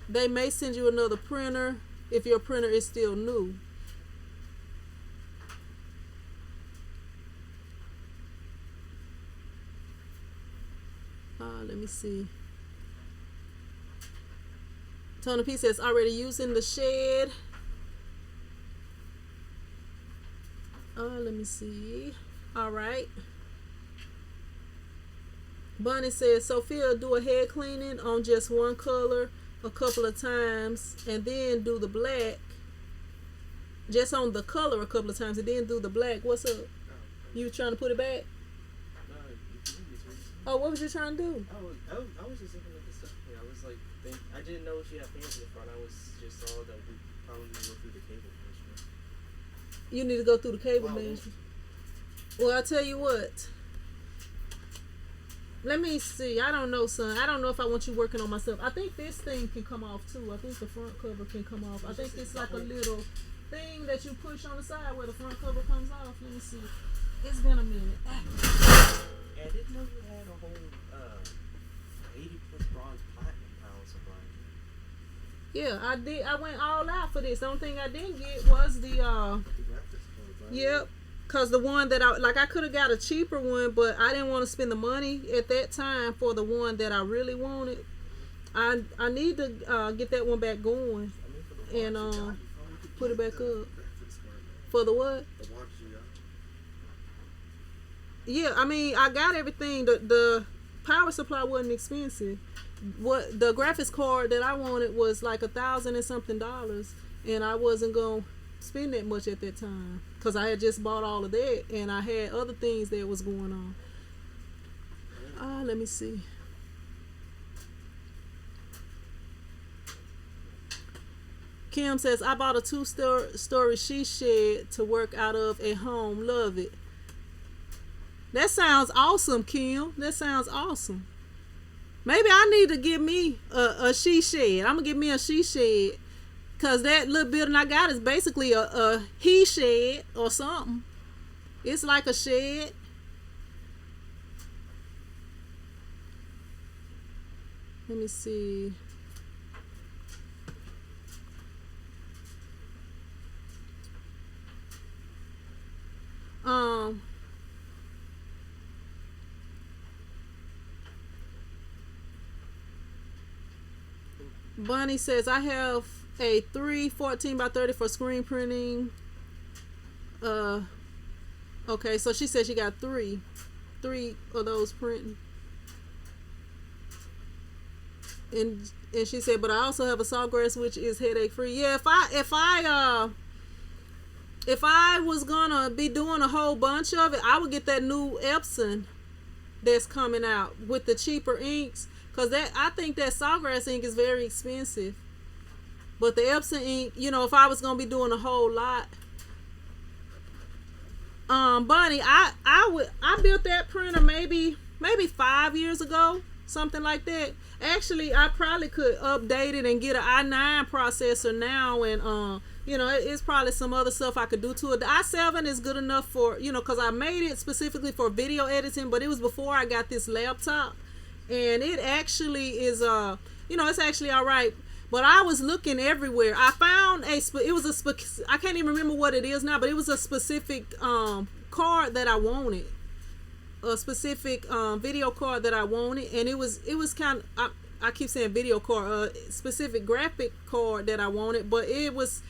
they may send you another printer if your printer is still new. Let me see. Tony P says, already using the shed. Let me see. All right. Bunny says, Sophia, do a head cleaning on just one color a couple of times and then do the black. Just on the color a couple of times and then do the black. What's up? You trying to put it back? Oh, what was you trying to do? I was just looking at the stuff. I was like, I didn't know she had fans in the front. I was just saw that we probably go through the cable management. You need to go through the cable management. Well, I'll tell you what. Let me see. I don't know, son. I don't know if I want you working on myself. I think this thing can come off too. I think the front cover can come off. I think it's like a little thing that you push on the side where the front cover comes off. Let me see. It's been a minute. Yeah, I didn't know you had a whole 80 plus bronze platinum power supply. Yeah, I did. I went all out for this. The only thing I didn't get was the yep. Cause the one that I could have got a cheaper one, but I didn't want to spend the money at that time for the one that I really wanted. I need to get that one back going and put it back up. For the what? Yeah, I mean, I got everything. The power supply wasn't expensive. What the graphics card that I wanted was like $1,000 and something, and I wasn't gonna spend that much at that time because I had just bought all of that and I had other things that was going on. Let me see. Kim says, I bought a 2-story she shed to work out of at home. Love it. That sounds awesome, Kim. That sounds awesome. Maybe I need to get me a she shed. I'm gonna get me a she shed. Cause that little building I got is basically a he shed or something. It's like a shed. Let me see. Bunny says, I have a 314 by 30 for screen printing. Okay, so she said she got three of those printing. And she said, but I also have a Sawgrass which is headache free. Yeah, if I was gonna be doing a whole bunch of it, I would get that new Epson that's coming out with the cheaper inks, cause I think that Sawgrass ink is very expensive. But the Epson ink, if I was gonna be doing a whole lot, Bunny, I built that printer maybe 5 years ago, something like that. Actually, I probably could update it and get an i9 processor now, and it's probably some other stuff I could do to it. The i7 is good enough for, because I made it specifically for video editing, but it was before I got this laptop, and it actually is it's actually all right. But I was looking everywhere. I found I can't even remember what it is now, but it was a specific card that I wanted, a specific video card that I wanted, and it was kind of, I keep saying video card, specific graphic card that I wanted, but it was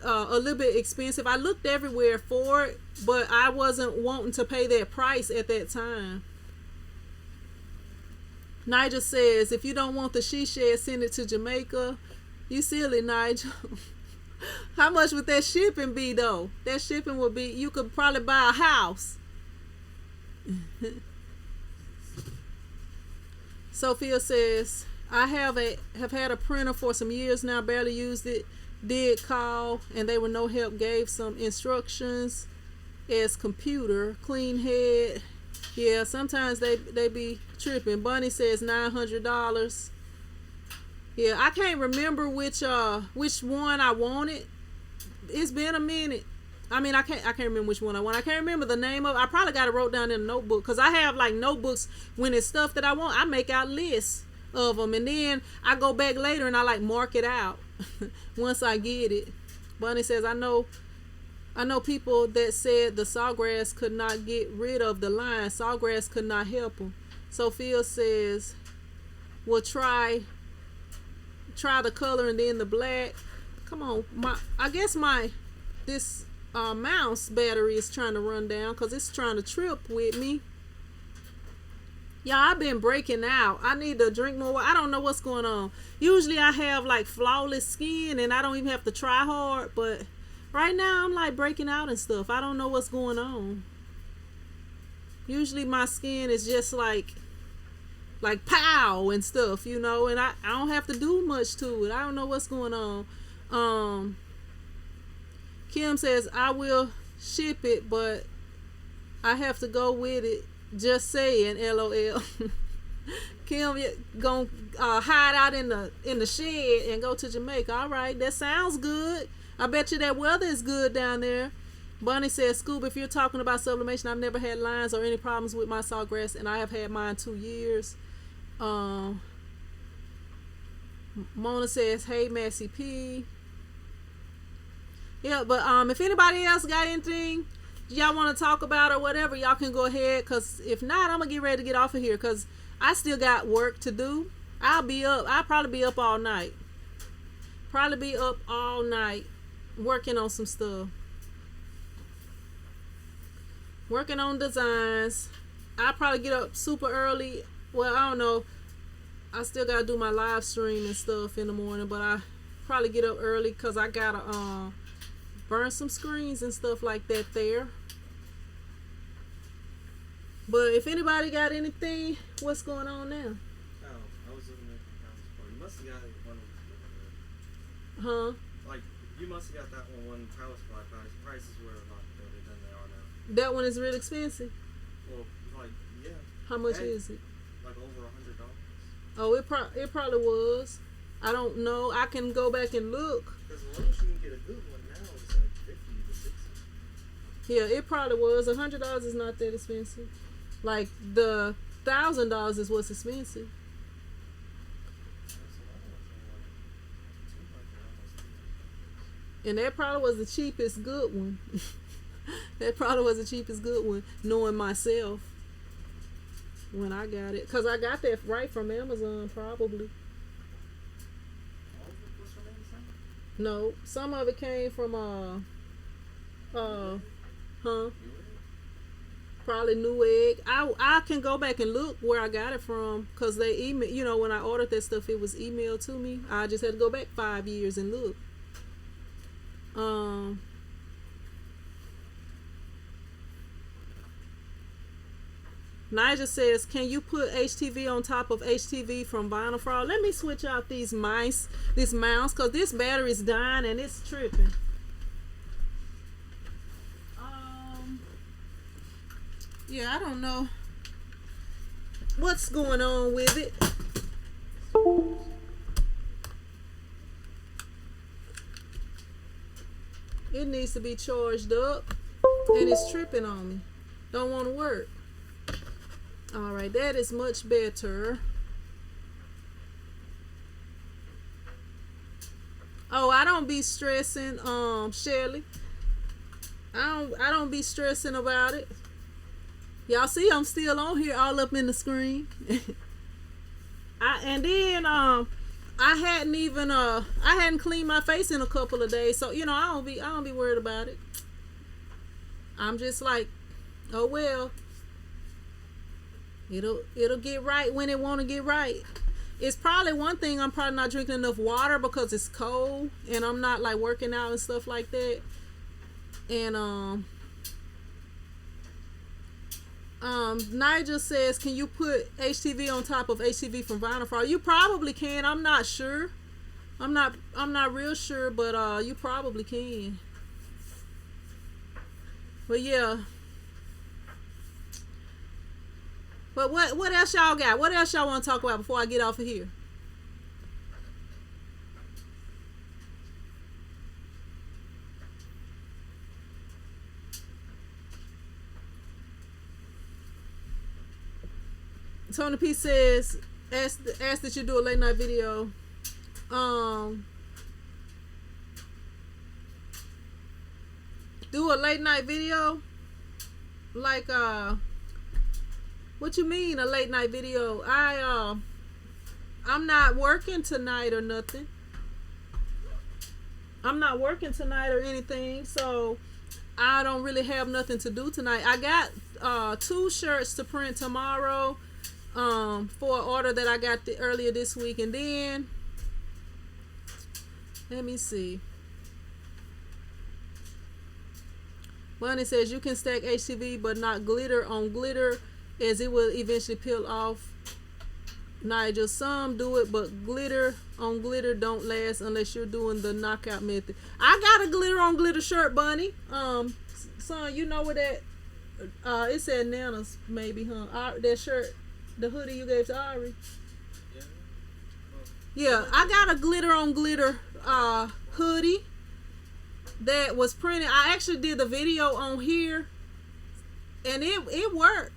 a little bit expensive. I looked everywhere for it, but I wasn't wanting to pay that price at that time. Nigel says, if you don't want the she shed, send it to Jamaica. You silly, Nigel. How much would that shipping be, though? That shipping would be, you could probably buy a house. Sophia says, I have had a printer for some years now, barely used it. Did call, and they were no help. Gave some instructions as computer, clean head. Yeah, sometimes they be tripping. Bunny says $900. Yeah, I can't remember which one I wanted. It's been a minute. I mean, I can't remember which one I want. I can't remember the name of it. I probably got it wrote down in a notebook, because I have like notebooks. When it's stuff that I want, I make out lists of them, and then I go back later and I like mark it out once I get it. Bunny says, I know people that said the sawgrass could not get rid of the line. Sawgrass could not help them. Sophia says, well, try the color and then the black. Come on, I guess this mouse battery is trying to run down, because it's trying to trip with me. Yeah, I've been breaking out. I need to drink more water. I don't know what's going on. Usually I have like flawless skin and I don't even have to try hard, but right now I'm like breaking out and stuff. I don't know what's going on. Usually my skin is just like pow and stuff, and I don't have to do much to it. I don't know what's going on. Kim says, I will ship it, but I have to go with it. Just saying, LOL. Kim gonna hide out in the shed and go to Jamaica. All right, that sounds good. I bet you that weather is good down there. Bunny says, Scoob, if you're talking about sublimation, I've never had lines or any problems with my sawgrass, and I have had mine 2 years. Mona says, hey, Massey P. Yeah, but if anybody else got anything y'all want to talk about or whatever, y'all can go ahead, because if not, I'm gonna get ready to get off of here, because I still got work to do. I'll probably be up all night working on some stuff, working on designs. I'll probably get up super early. Well, I don't know, I still gotta do my live stream and stuff in the morning, but I probably get up early because I gotta burn some screens and stuff like that there. But if anybody got anything, what's going on now? Oh, I was looking at the power supply. You must have got one of Huh? like, you must have got that one when power supply prices were a lot better than they are now. That one is real expensive. Well, like, yeah. How much is it? Like over $100. Oh, it probably was. I don't know. I can go back and look. Because the lowest you can get a good one now is like 50 to 60. Yeah, it probably was. $100 is not that expensive. Like the $1,000 is what's expensive. And that probably was the cheapest good one. That probably was the cheapest good one, knowing myself when I got it. Because I got that right from Amazon, probably. All of it was from Amazon? No, some of it came from, probably Newegg. I can go back and look where I got it from, because they email, when I ordered that stuff, it was emailed to me. I just had to go back 5 years and look. Nigel says, can you put HTV on top of HTV from Vinyl Fraud? Let me switch out this mouse, because this battery is dying and it's tripping. Yeah, I don't know what's going on with it. It needs to be charged up, and it's tripping on me. Don't want to work. All right, that is much better. Oh, I don't be stressing, Shelly. I don't be stressing about it. Y'all see I'm still on here all up in the screen. I hadn't cleaned my face in a couple of days, so I don't be worried about it. I'm just like, oh well. It'll get right when it want to get right. It's probably one thing I'm probably not drinking enough water because it's cold and I'm not like working out and stuff like that. And Nigel says, can you put HTV on top of HTV from Vinyl Fall? You probably can. I'm not sure. I'm not real sure, but you probably can. But yeah. But what else y'all got? What else y'all want to talk about before I get off of here? Tony P says, ask that you do a late night video. Do a late night video? Like, what you mean a late night video? I'm not working tonight or nothing. I'm not working tonight or anything, so I don't really have nothing to do tonight. I got 2 shirts to print tomorrow for an order that I got earlier this week, and then let me see. Bonnie says you can stack HTV but not glitter on glitter, as it will eventually peel off. Nigel, some do it, but glitter on glitter don't last unless you're doing the knockout method. I got a glitter on glitter shirt, Bunny. Son, you know where that it said Nana's maybe, huh? That shirt, the hoodie you gave to Ari. Yeah, I got a glitter on glitter hoodie that was printed. I actually did the video on here and it worked.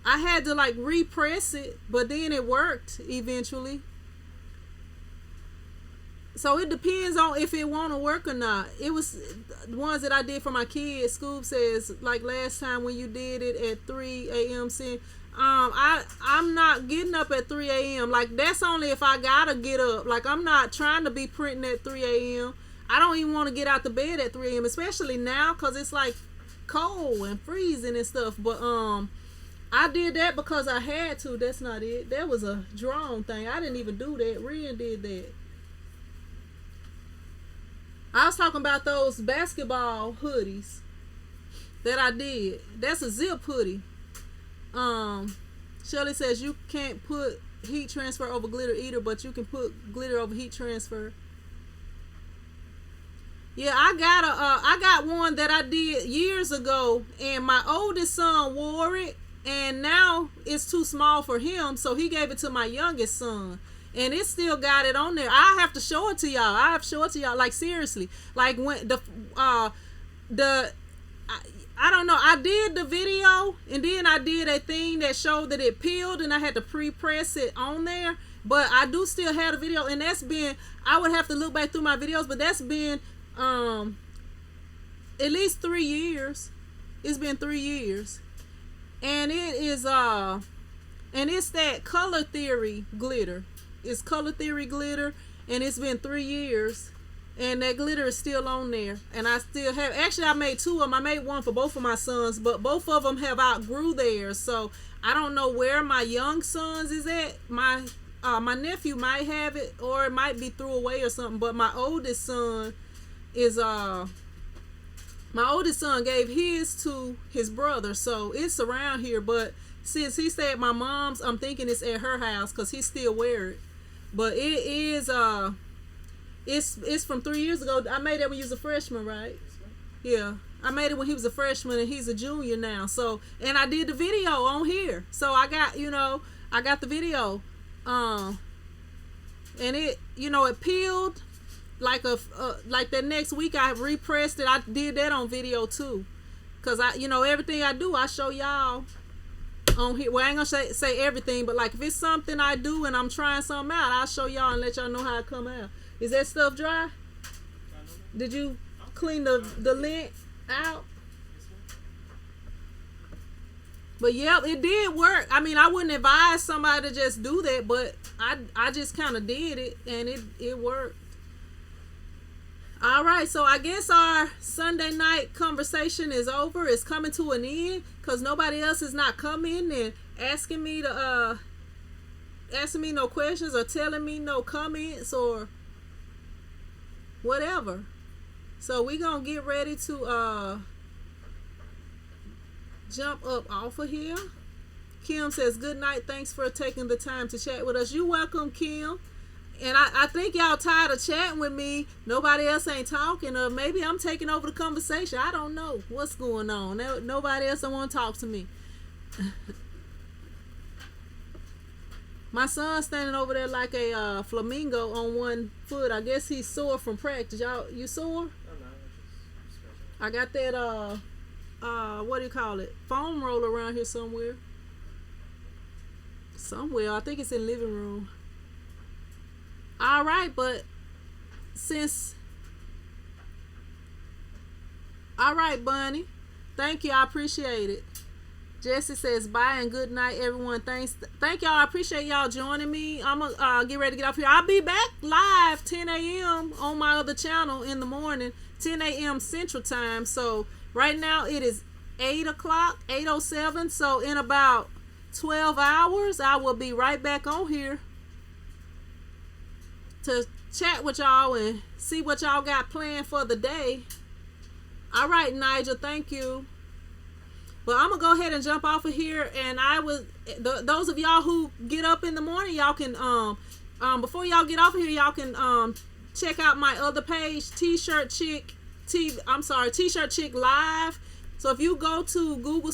I had to like repress it, but then it worked eventually. So it depends on if it want to work or not. It was the ones that I did for my kids. Scoob says, like last time when you did it at 3 a.m. saying, I'm not getting up at 3 a.m. Like that's only if I gotta get up. Like I'm not trying to be printing at 3 a.m. I don't even want to get out the bed at 3 a.m. especially now because it's like cold and freezing and stuff. But I did that because I had to. That's not it. That was a drone thing. I didn't even do that. Rian did that. I was talking about those basketball hoodies that I did. That's a zip hoodie. Shelly says you can't put heat transfer over glitter either, but you can put glitter over heat transfer. Yeah, I got one that I did years ago, and my oldest son wore it, and now it's too small for him, so he gave it to my youngest son. And it still got it on there. I have to show it to y'all. I have to show it to y'all. Like seriously. Like when I don't know. I did the video and then I did a thing that showed that it peeled and I had to pre-press it on there. But I do still have the video, and that's been, I would have to look back through my videos, but that's been at least 3 years. It's been 3 years. And it is and it's that Color Theory glitter. It's Color Theory glitter, and it's been 3 years, and that glitter is still on there. And I still have, actually I made 2 of them. I made one for both of my sons, but both of them have outgrew theirs, so I don't know where my young sons is at. My nephew might have it, or it might be threw away or something, but my oldest son is my oldest son gave his to his brother, so it's around here. But since he stayed at my mom's, I'm thinking it's at her house because he still wear it. But it is it's from 3 years ago. I made it when he was a freshman, right? Yeah, I made it when he was a freshman, and he's a junior now. So, and I did the video on here, so I got, I got the video, and it, it peeled like like that next week. I repressed it. I did that on video too, cause I, everything I do, I show y'all on here. Well, I ain't gonna say everything, but like if it's something I do and I'm trying something out, I'll show y'all and let y'all know how it come out. Is that stuff dry? Did you clean the lint out? But yeah, it did work. I mean, I wouldn't advise somebody to just do that, but I just kind of did it, and it worked. All right, so I guess our Sunday night conversation is over. It's coming to an end because nobody else is not coming. And asking me no questions or telling me no comments or whatever. So we gonna get ready to jump up off of here. Kim says, good night. Thanks for taking the time to chat with us. You welcome, Kim. And I think y'all tired of chatting with me. Nobody else ain't talking, or maybe I'm taking over the conversation. I don't know what's going on. Nobody else don't want to talk to me. My son's standing over there like a flamingo on one foot. I guess he's sore from practice. You sore? Oh, no, just scratching. I got that what do you call it? Foam roller around here somewhere. I think it's in the living room. All right, but all right, Bunny. Thank you. I appreciate it. Jesse says bye and good night, everyone. Thank y'all. I appreciate y'all joining me. I'm gonna get ready to get off here. I'll be back live 10 a.m. on my other channel in the morning, 10 a.m. Central Time. So right now it is 8 o'clock, 8:07. So in about 12 hours, I will be right back on here to chat with y'all and see what y'all got planned for the day. All right, Nigel, thank you. But I'm gonna go ahead and jump off of here, and those of y'all who get up in the morning, y'all can before y'all get off of here, y'all can check out my other page, T-Shirt Chick Live. So if you go to YouTube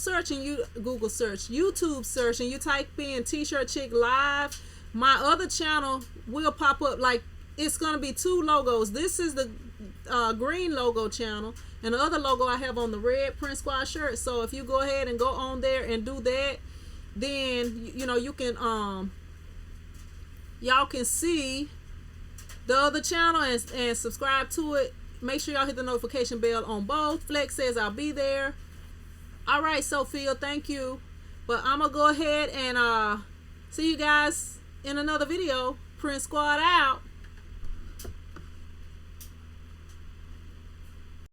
search and you type in T-Shirt Chick Live, my other channel will pop up. Like, it's gonna be two logos. This is the green logo channel, and the other logo I have on the red Print Squad shirt. So if you go ahead and go on there and do that, then you can y'all can see the other channel and subscribe to it. Make sure y'all hit the notification bell on both. Flex says I'll be there. All right, Sophia, thank you. But I'm gonna go ahead and see you guys in another video. Print Squad out.